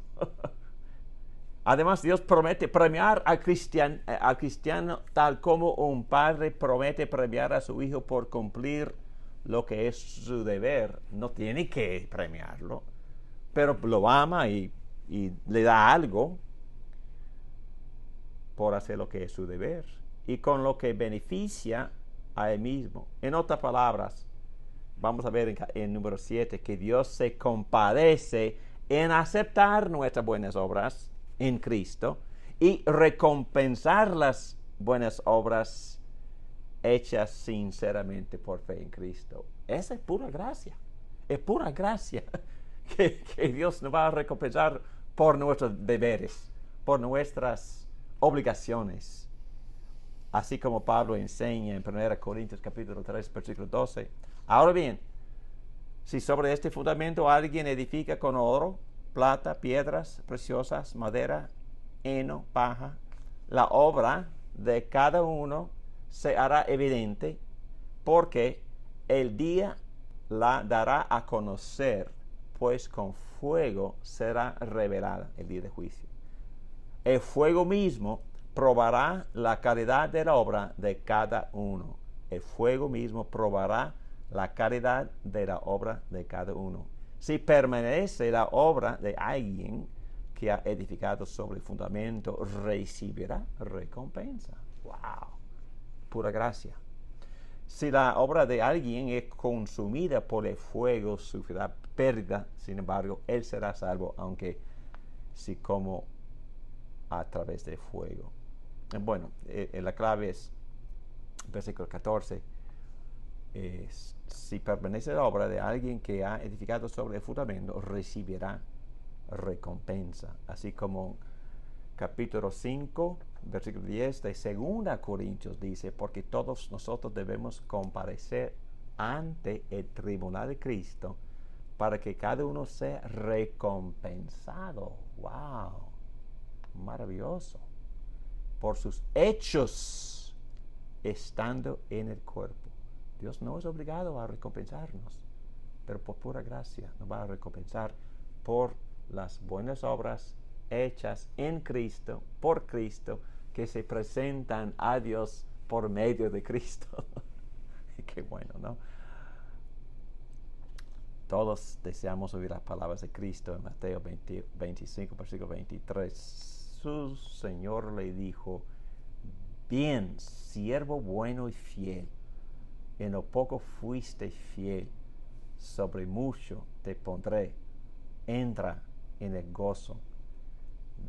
Además, Dios promete premiar al cristiano tal como un padre promete premiar a su hijo por cumplir lo que es su deber. No tiene que premiarlo, pero lo ama y le da algo por hacer lo que es su deber y con lo que beneficia a él mismo. En otras palabras, vamos a ver en número 7 que Dios se compadece en aceptar nuestras buenas obras en Cristo y recompensar las buenas obras hechas sinceramente por fe en Cristo. Esa es pura gracia. Es pura gracia que Dios nos va a recompensar por nuestros deberes, por nuestras obligaciones. Así como Pablo enseña en 1 Corintios capítulo 3, versículo 12. Ahora bien, si sobre este fundamento alguien edifica con oro, plata, piedras preciosas, madera, heno, paja, la obra de cada uno se hará evidente, porque el día la dará a conocer, pues con fuego será revelada el día de juicio. El fuego mismo probará la calidad de la obra de cada uno. El fuego mismo probará la calidad de la obra de cada uno. Si permanece la obra de alguien que ha edificado sobre el fundamento, recibirá recompensa. ¡Wow! Pura gracia. Si la obra de alguien es consumida por el fuego, sufrirá pérdida. Sin embargo, él será salvo, aunque sí como a través del fuego. Bueno, la clave es versículo 14. Si permanece la obra de alguien que ha edificado sobre el fundamento, recibirá recompensa. Así como capítulo 5, versículo 10 de 2 Corintios dice, porque todos nosotros debemos comparecer ante el tribunal de Cristo para que cada uno sea recompensado. ¡Wow! Maravilloso. Por sus hechos estando en el cuerpo. Dios no es obligado a recompensarnos, pero por pura gracia nos va a recompensar por las buenas obras hechas en Cristo, por Cristo, que se presentan a Dios por medio de Cristo. Qué bueno, ¿no? Todos deseamos oír las palabras de Cristo en Mateo 25, versículo 23. Su Señor le dijo, bien, siervo bueno y fiel, en lo poco fuiste fiel, sobre mucho te pondré, entra en el gozo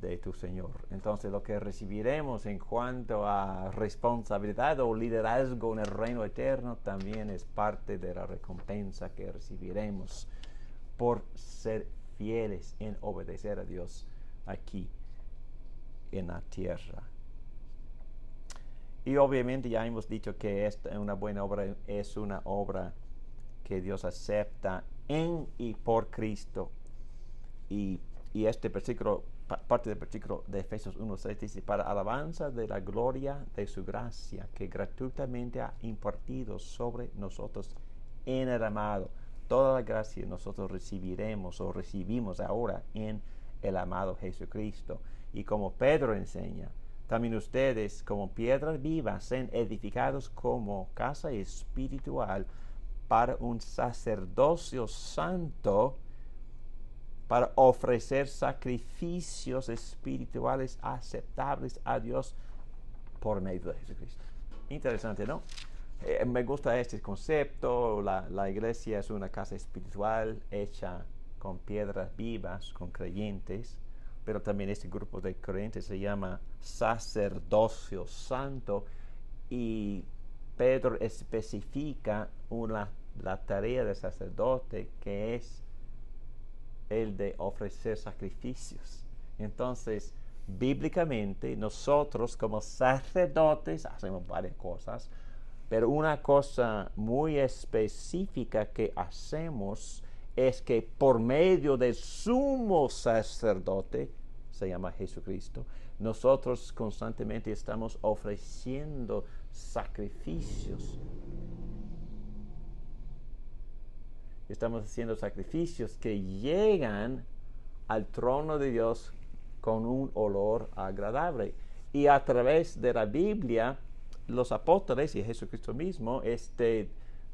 de tu Señor. Entonces lo que recibiremos en cuanto a responsabilidad o liderazgo en el reino eterno también es parte de la recompensa que recibiremos por ser fieles en obedecer a Dios aquí en la tierra. Y obviamente ya hemos dicho que una buena obra es una obra que Dios acepta en y por Cristo. Y este versículo, parte del versículo de Efesios 1:6 dice, para alabanza de la gloria de su gracia, que gratuitamente ha impartido sobre nosotros en el amado. Toda la gracia nosotros recibiremos o recibimos ahora en el amado Jesucristo. Y como Pedro enseña, también ustedes como piedras vivas sean edificados como casa espiritual para un sacerdocio santo, para ofrecer sacrificios espirituales aceptables a Dios por medio de Jesucristo. Interesante, ¿no? Me gusta este concepto. La iglesia es una casa espiritual hecha con piedras vivas, con creyentes, pero también este grupo de creyentes se llama sacerdocio santo, y Pedro especifica la tarea del sacerdote, que es el de ofrecer sacrificios. Entonces, bíblicamente, nosotros como sacerdotes hacemos varias cosas, pero una cosa muy específica que hacemos es que por medio del sumo sacerdote se llama Jesucristo. Nosotros constantemente estamos ofreciendo sacrificios. Estamos haciendo sacrificios que llegan al trono de Dios con un olor agradable. Y a través de la Biblia, los apóstoles y Jesucristo mismo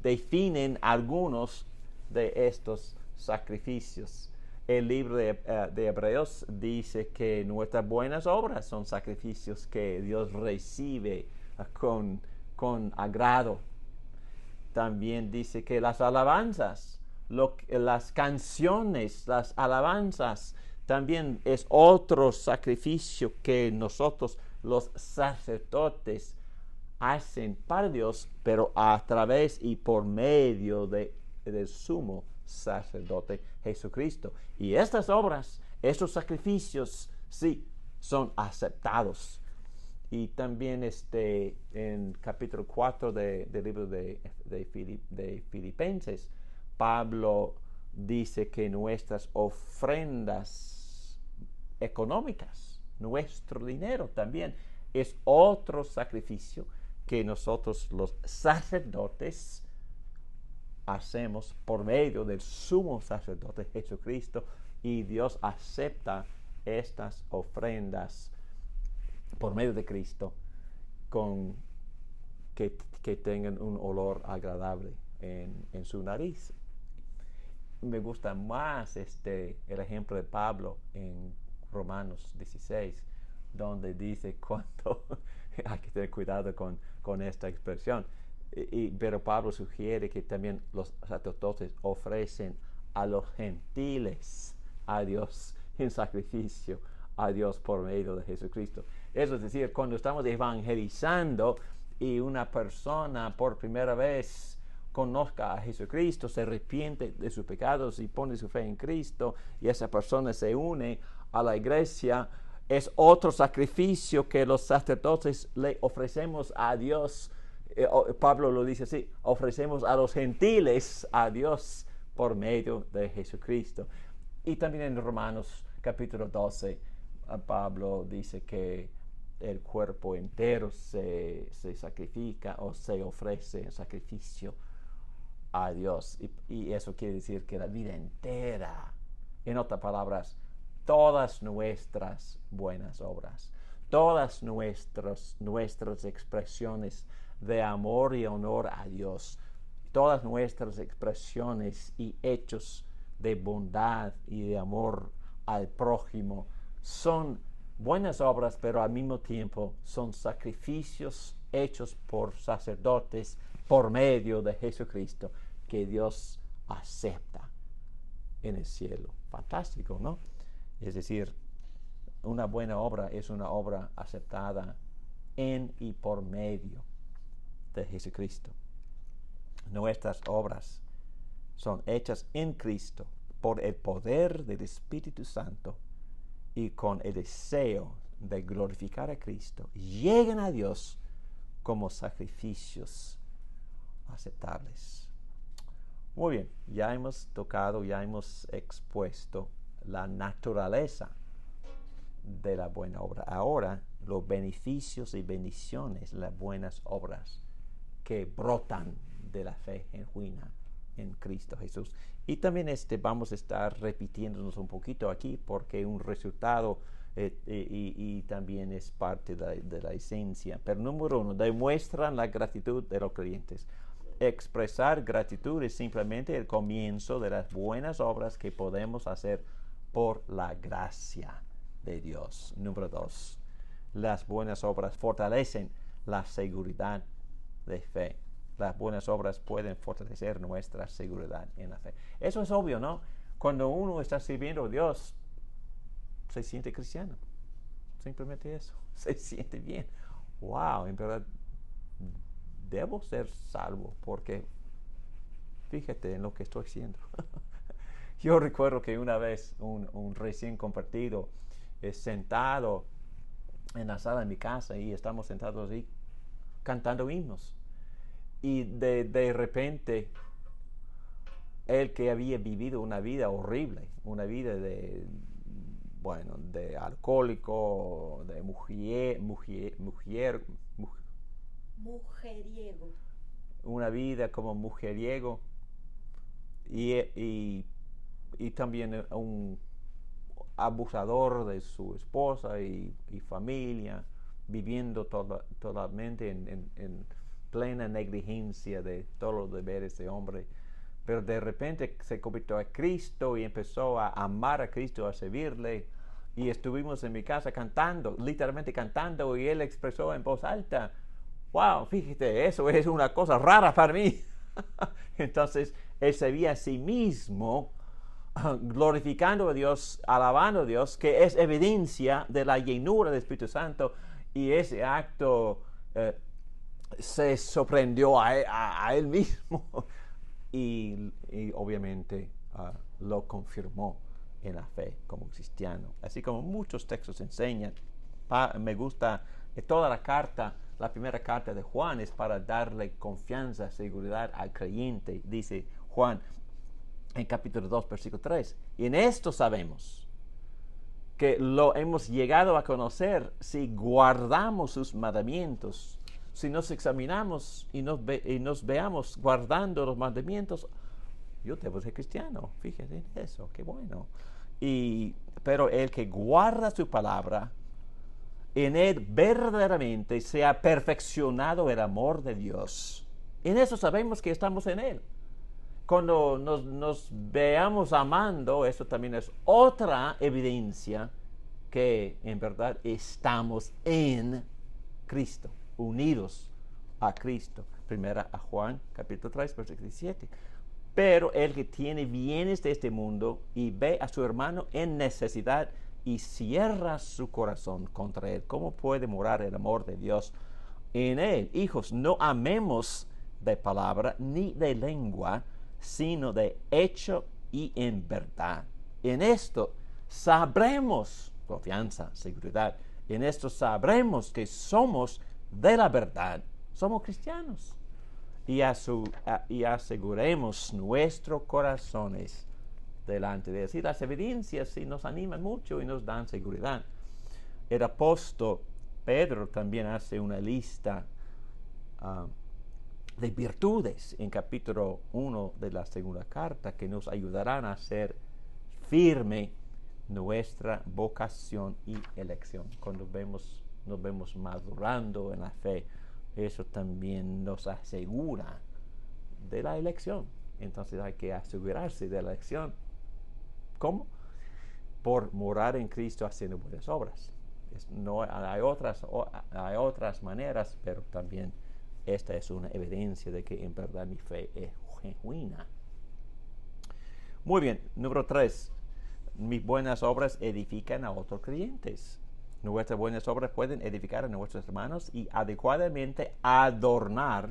definen algunos de estos sacrificios. El libro de Hebreos dice que nuestras buenas obras son sacrificios que Dios recibe con agrado. También dice que las alabanzas, las canciones, las alabanzas, también es otro sacrificio que nosotros los sacerdotes hacen para Dios, pero a través y por medio del sumo sacerdote Jesucristo. Y estas obras, estos sacrificios, sí, son aceptados. Y también en capítulo 4 del libro de Filipenses, Pablo dice que nuestras ofrendas económicas, nuestro dinero también, es otro sacrificio que nosotros los sacerdotes hacemos por medio del sumo sacerdote Jesucristo, y Dios acepta estas ofrendas por medio de Cristo que tengan un olor agradable en su nariz. Me gusta más el ejemplo de Pablo en Romanos 16, donde dice cuánto hay que tener cuidado con esta expresión. Pero Pablo sugiere que también los sacerdotes ofrecen a los gentiles a Dios en sacrificio a Dios por medio de Jesucristo. Eso es decir, cuando estamos evangelizando y una persona por primera vez conozca a Jesucristo, se arrepiente de sus pecados y pone su fe en Cristo, y esa persona se une a la iglesia, es otro sacrificio que los sacerdotes le ofrecemos a Dios. Pablo lo dice así: ofrecemos a los gentiles a Dios por medio de Jesucristo. Y también en Romanos capítulo 12, Pablo dice que el cuerpo entero se sacrifica o se ofrece en sacrificio a Dios. Y eso quiere decir que la vida entera, en otras palabras, todas nuestras buenas obras, todas nuestras expresiones de amor y honor a Dios, todas nuestras expresiones y hechos de bondad y de amor al prójimo son buenas obras, pero al mismo tiempo son sacrificios hechos por sacerdotes por medio de Jesucristo que Dios acepta en el cielo. Fantástico, ¿no? Es decir, una buena obra es una obra aceptada en y por medio de Jesucristo. Nuestras obras son hechas en Cristo por el poder del Espíritu Santo y con el deseo de glorificar a Cristo. Llegan a Dios como sacrificios aceptables. Muy bien, ya hemos tocado, ya hemos expuesto la naturaleza de la buena obra. Ahora, los beneficios y bendiciones, las buenas obras que brotan de la fe genuina en Cristo Jesús. Y también vamos a estar repitiéndonos un poquito aquí, porque un resultado y también es parte de la esencia. Pero número 1, demuestran la gratitud de los creyentes. Expresar gratitud es simplemente el comienzo de las buenas obras que podemos hacer por la gracia de Dios. Número 2, las buenas obras fortalecen la seguridad de fe. Las buenas obras pueden fortalecer nuestra seguridad en la fe. Eso es obvio, ¿no? Cuando uno está sirviendo a Dios, se siente cristiano. Simplemente eso. Se siente bien. Wow, en verdad, debo ser salvo porque fíjate en lo que estoy haciendo. Yo recuerdo que una vez un recién convertido sentado en la sala de mi casa, y estamos sentados ahí cantando himnos. Y de repente, él que había vivido una vida horrible, una vida bueno, de alcohólico, de Mujeriego. una vida como mujeriego y, y, y también un abusador de su esposa y familia, viviendo totalmente en plena negligencia de todos los deberes de hombre. Pero de repente se convirtió a Cristo y empezó a amar a Cristo, a servirle. Y estuvimos en mi casa cantando, literalmente cantando, y él expresó en voz alta, wow, fíjate, eso es una cosa rara para mí. Entonces, él se veía a sí mismo glorificando a Dios, alabando a Dios, que es evidencia de la llenura del Espíritu Santo, y ese acto se sorprendió a él mismo y obviamente lo confirmó en la fe como cristiano. Así como muchos textos enseñan, me gusta toda la carta, la primera carta de Juan es para darle confianza, seguridad al creyente. Dice Juan en capítulo 2, versículo 3, y en esto sabemos que lo hemos llegado a conocer si guardamos sus mandamientos. Si nos examinamos y nos veamos guardando los mandamientos, yo debo ser cristiano, fíjate en eso, qué bueno. Pero el que guarda su palabra, en él verdaderamente se ha perfeccionado el amor de Dios. En eso sabemos que estamos en él. Cuando nos veamos amando, eso también es otra evidencia que en verdad estamos en Cristo, unidos a Cristo. Primera a Juan, capítulo 3, versículo 17. Pero el que tiene bienes de este mundo y ve a su hermano en necesidad y cierra su corazón contra él, ¿cómo puede morar el amor de Dios en él? Hijos, no amemos de palabra ni de lengua, sino de hecho y en verdad. En esto sabremos, confianza, seguridad, en esto sabremos que somos de la verdad, somos cristianos. Y aseguremos nuestros corazones delante de Dios. Y las evidencias sí nos animan mucho y nos dan seguridad. El apóstol Pedro también hace una lista de virtudes en capítulo 1 de la segunda carta que nos ayudarán a hacer firme nuestra vocación y elección. Cuando nos vemos madurando en la fe, eso también nos asegura de la elección. Entonces hay que asegurarse de la elección. ¿Cómo? Por morar en Cristo haciendo buenas obras. No, hay otras maneras, pero también esta es una evidencia de que en verdad mi fe es genuina. Muy bien, número 3. Mis buenas obras edifican a otros creyentes. Nuestras buenas obras pueden edificar a nuestros hermanos y adecuadamente adornar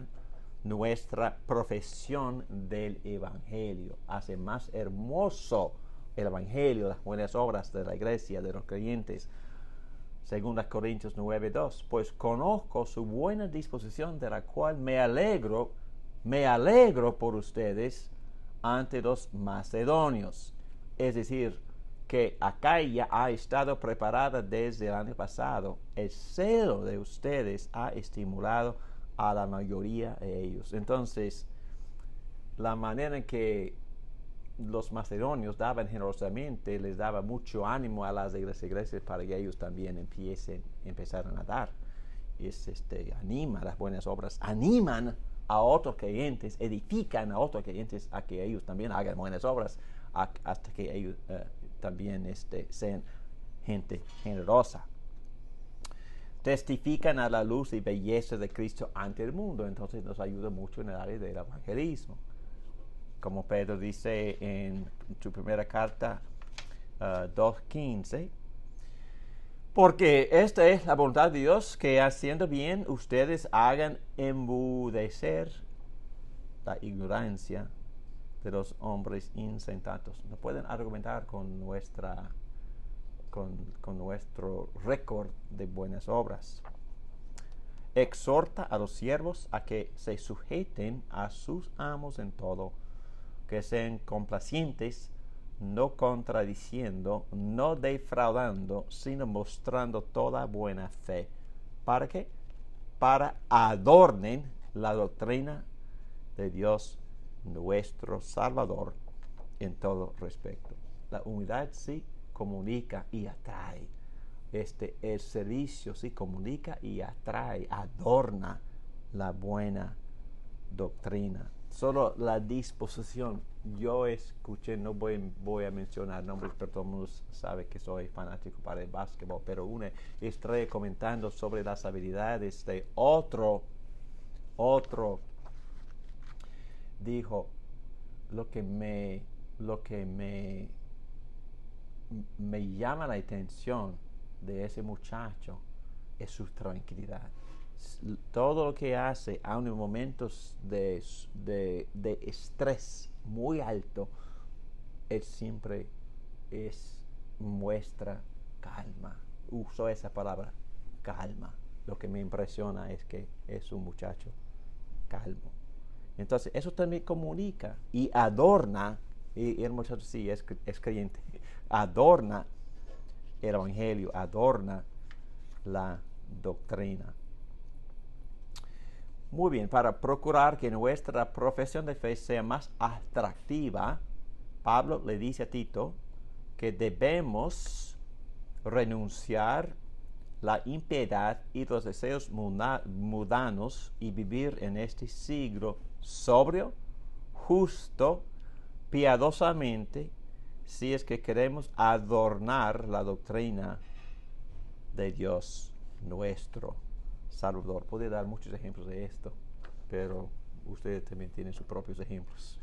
nuestra profesión del Evangelio. Hace más hermoso el Evangelio, las buenas obras de la iglesia, de los creyentes. 2 Corintios 9:2, pues conozco su buena disposición, de la cual me alegro por ustedes ante los macedonios. Es decir, que Acaya ha estado preparada desde el año pasado. El celo de ustedes ha estimulado a la mayoría de ellos. Entonces, la manera en que los macedonios daban generosamente les daba mucho ánimo a las iglesias para que ellos también empezaran a dar. Anima las buenas obras, animan a otros creyentes, edifican a otros creyentes a que ellos también hagan buenas obras, hasta que ellos también sean gente generosa. Testifican a la luz y belleza de Cristo ante el mundo. Entonces nos ayuda mucho en el área del evangelismo. Como Pedro dice en su primera carta 2:15, porque esta es la voluntad de Dios, que haciendo bien ustedes hagan embudecer la ignorancia de los hombres insensatos. No pueden argumentar con nuestro récord de buenas obras. Exhorta a los siervos a que se sujeten a sus amos en todo, que sean complacientes, no contradiciendo, no defraudando, sino mostrando toda buena fe. ¿Para qué? Para adornen la doctrina de Dios nuestro Salvador en todo respecto. La humildad sí comunica y atrae. El servicio sí comunica y atrae, adorna la buena doctrina. Solo la disposición. Yo escuché, no voy a mencionar nombres, pero todo el mundo sabe que soy fanático para el básquetbol, pero una estrella comentando sobre las habilidades de otro dijo, lo que me llama la atención de ese muchacho es su tranquilidad. Todo lo que hace, aun en momentos de estrés muy alto, él siempre muestra calma. Uso esa palabra, calma. Lo que me impresiona es que es un muchacho calmo. Entonces, eso también comunica y adorna, y el muchacho sí es creyente, adorna el evangelio, adorna la doctrina. Muy bien, para procurar que nuestra profesión de fe sea más atractiva, Pablo le dice a Tito que debemos renunciar la impiedad y los deseos mundanos y vivir en este siglo sobrio, justo, piadosamente, si es que queremos adornar la doctrina de Dios nuestro Salvador. Puede dar muchos ejemplos de esto, pero ustedes también tienen sus propios ejemplos.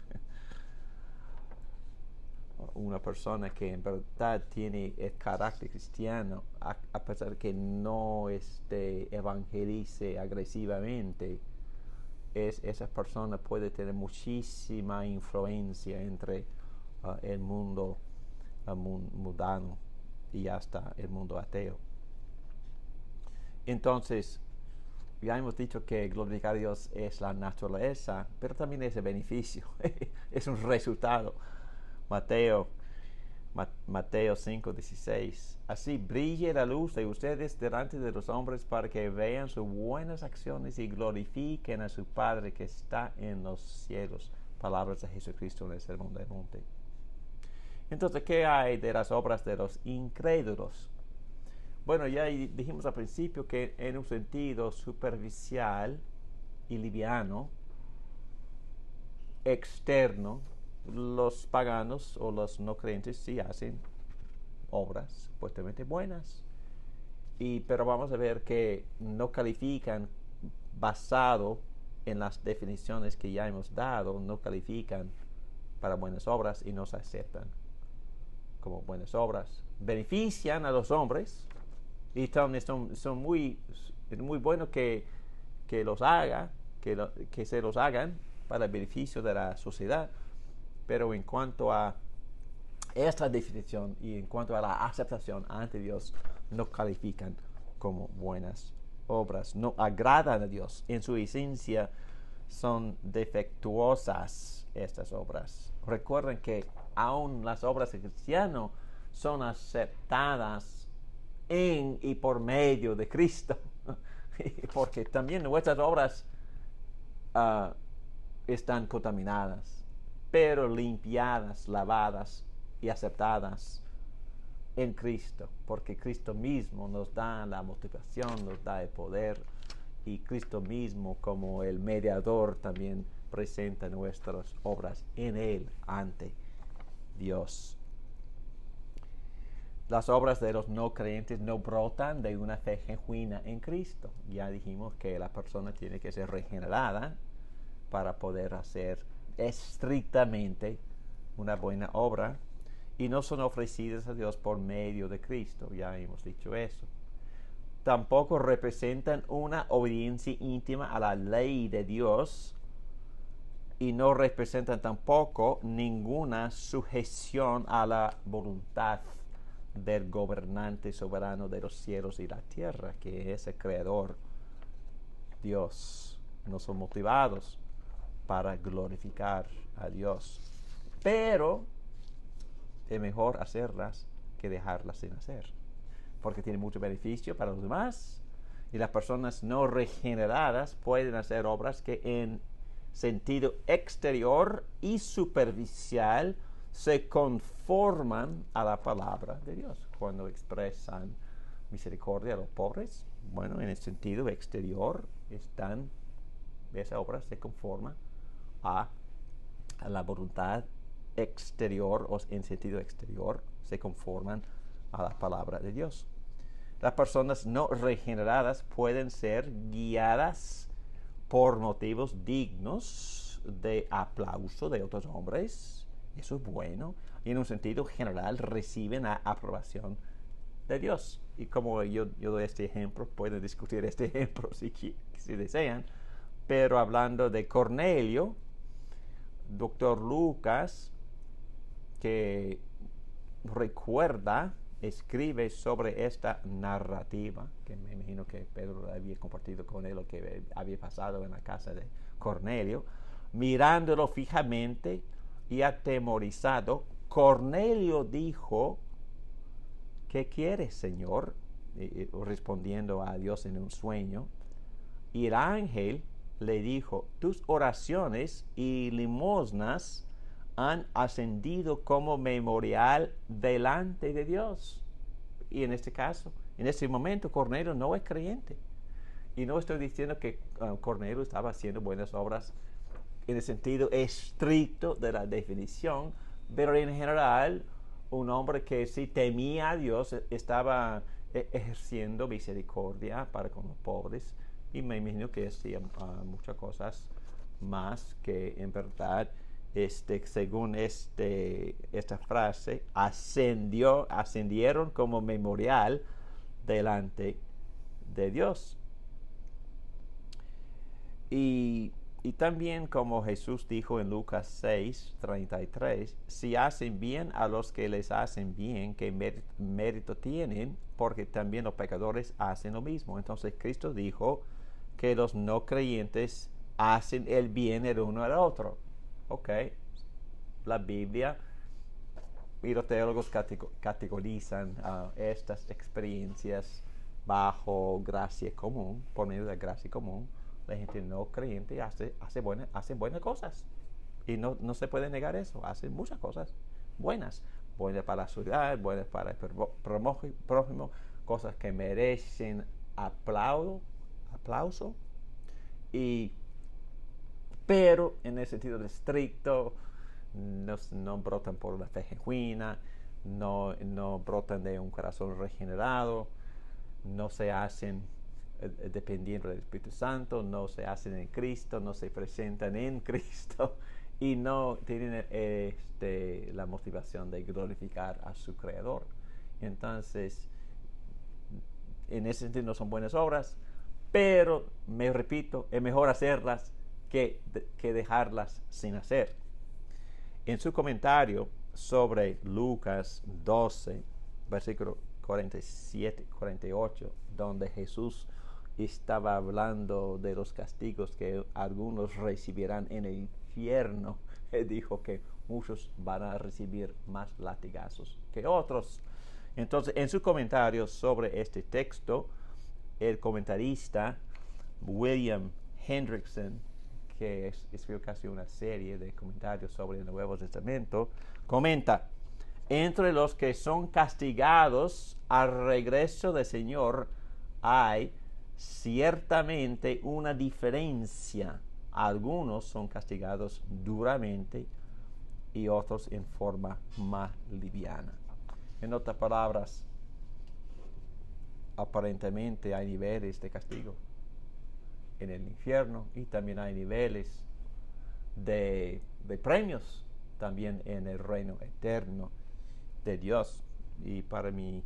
Una persona que en verdad tiene el carácter cristiano, a pesar de que no evangelice agresivamente, esa persona puede tener muchísima influencia entre el mundo mundano y hasta el mundo ateo. Entonces, ya hemos dicho que glorificar a Dios es la naturaleza, pero también es el beneficio, es un resultado. Mateo 5:16. Así brille la luz de ustedes delante de los hombres para que vean sus buenas acciones y glorifiquen a su Padre que está en los cielos. Palabras de Jesucristo en el Sermón del Monte. Entonces, ¿qué hay de las obras de los incrédulos? Bueno, ya dijimos al principio que en un sentido superficial y liviano, externo, los paganos o los no creyentes sí hacen obras supuestamente buenas, pero vamos a ver que no califican basado en las definiciones que ya hemos dado, no califican para buenas obras y no se aceptan como buenas obras. Benefician a los hombres y son muy buenos que los haga, que se los hagan para el beneficio de la sociedad, pero en cuanto a esta definición y en cuanto a la aceptación ante Dios, no califican como buenas obras, no agradan a Dios. En su esencia son defectuosas estas obras. Recuerden que aún las obras de cristiano son aceptadas en y por medio de Cristo, porque también nuestras obras están contaminadas, pero limpiadas, lavadas y aceptadas en Cristo, porque Cristo mismo nos da la motivación, nos da el poder, y Cristo mismo como el mediador también presenta nuestras obras en Él ante Dios. Las obras de los no creyentes no brotan de una fe genuina en Cristo. Ya dijimos que la persona tiene que ser regenerada para poder hacer estrictamente una buena obra, y no son ofrecidas a Dios por medio de Cristo. Ya hemos dicho eso. Tampoco representan una obediencia íntima a la ley de Dios, y no representan tampoco ninguna sujeción a la voluntad del gobernante soberano de los cielos y la tierra, que es el creador Dios. No son motivados para glorificar a Dios. Pero es mejor hacerlas que dejarlas sin hacer, porque tiene mucho beneficio para los demás, y las personas no regeneradas pueden hacer obras que en sentido exterior y superficial se conforman a la palabra de Dios. Cuando expresan misericordia a los pobres, bueno, en el sentido exterior esa obra se conforma a la voluntad exterior, o en sentido exterior se conforman a la palabra de Dios. Las personas no regeneradas pueden ser guiadas por motivos dignos de aplauso de otros hombres. Eso es bueno. Y en un sentido general reciben la aprobación de Dios. Y como yo doy este ejemplo, pueden discutir este ejemplo si desean. Pero hablando de Cornelio, doctor Lucas, que escribe sobre esta narrativa, que me imagino que Pedro había compartido con él lo que había pasado en la casa de Cornelio. Mirándolo fijamente y atemorizado, Cornelio dijo: ¿qué quieres, Señor? Respondiendo a Dios en un sueño. Y el ángel le dijo: tus oraciones y limosnas han ascendido como memorial delante de Dios. Y en este caso, en este momento, Cornelio no es creyente. Y no estoy diciendo que Cornelio estaba haciendo buenas obras en el sentido estricto de la definición, pero en general, un hombre que sí temía a Dios estaba ejerciendo misericordia para con los pobres, y me imagino que hacía muchas cosas más que en verdad, según esta frase, ascendieron como memorial delante de Dios. Y también, como Jesús dijo en Lucas 6:33, si hacen bien a los que les hacen bien, ¿qué mérito tienen? Porque también los pecadores hacen lo mismo. Entonces Cristo dijo que los no creyentes hacen el bien el uno al otro. Ok, la Biblia y los teólogos categorizan estas experiencias bajo gracia común, por medio de gracia común. La gente no creyente hace buenas cosas, y no se puede negar eso. Hacen muchas cosas buenas para la sociedad, buenas para el prójimo, cosas que merecen aplauso, pero en el sentido estricto no brotan por una fe genuina, no brotan de un corazón regenerado, no se hacen dependiendo del Espíritu Santo, no se hacen en Cristo, no se presentan en Cristo, y no tienen la motivación de glorificar a su Creador. Entonces, en ese sentido no son buenas obras, pero, me repito, es mejor hacerlas que dejarlas sin hacer. En su comentario sobre Lucas 12, versículo 47-48, donde Jesús estaba hablando de los castigos que algunos recibirán en el infierno, él dijo que muchos van a recibir más latigazos que otros. Entonces, en su comentario sobre este texto, el comentarista William Hendrickson, que escribió casi una serie de comentarios sobre el Nuevo Testamento, comenta: entre los que son castigados al regreso del Señor hay ciertamente una diferencia. Algunos son castigados duramente y otros en forma más liviana. En otras palabras, aparentemente hay niveles de castigo en el infierno, y también hay niveles de premios también en el reino eterno de Dios. Y para mí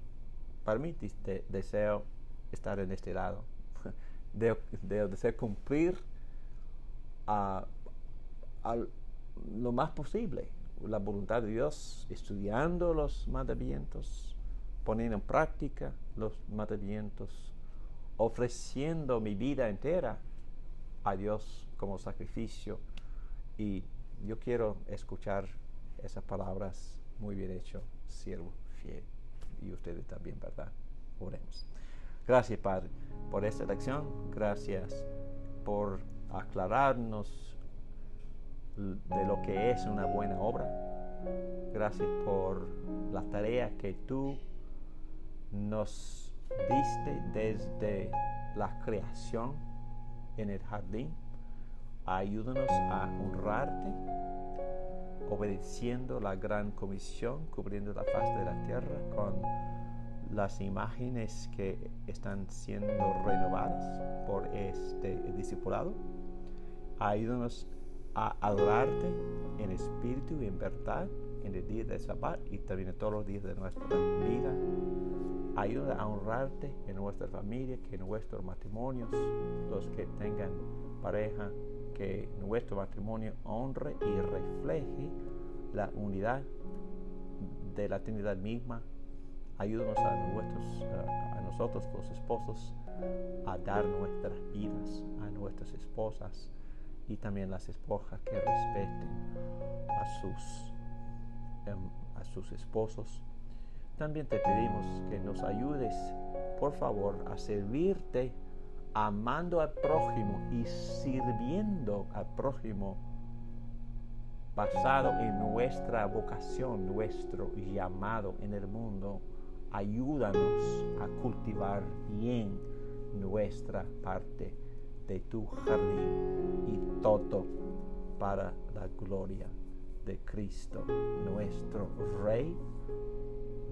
deseo estar en este lado, de deseo cumplir lo más posible la voluntad de Dios, estudiando los mandamientos, poniendo en práctica los mandamientos, ofreciendo mi vida entera a Dios como sacrificio. Y yo quiero escuchar esas palabras muy bien hecho, siervo fiel. Y ustedes también, ¿verdad? Oremos. Gracias, Padre, por esta lección. Gracias por aclararnos de lo que es una buena obra. Gracias por la tarea que tú nos diste desde la creación en el jardín. Ayúdanos a honrarte, obedeciendo la gran comisión, cubriendo la faz de la tierra con las imágenes que están siendo renovadas por este discipulado. Ayúdanos a adorarte en espíritu y en verdad en el día del Sabbat y también en todos los días de nuestra vida. Ayuda a honrarte en nuestra familia, que en nuestros matrimonios, los que tengan pareja, que nuestro matrimonio honre y refleje la unidad de la Trinidad misma. Ayúdanos a nosotros los esposos a dar nuestras vidas a nuestras esposas y también las esposas que respeten a sus esposos. También te pedimos que nos ayudes, por favor, a servirte amando al prójimo y sirviendo al prójimo basado en nuestra vocación, nuestro llamado en el mundo. Ayúdanos a cultivar bien nuestra parte de tu jardín y todo para la gloria de Cristo, nuestro Rey,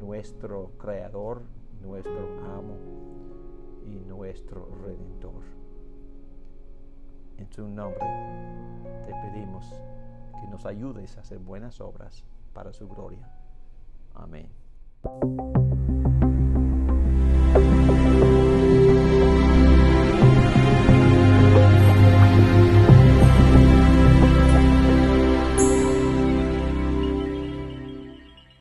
nuestro Creador, nuestro Amo y nuestro Redentor. En su nombre te pedimos que nos ayudes a hacer buenas obras para su gloria. Amén.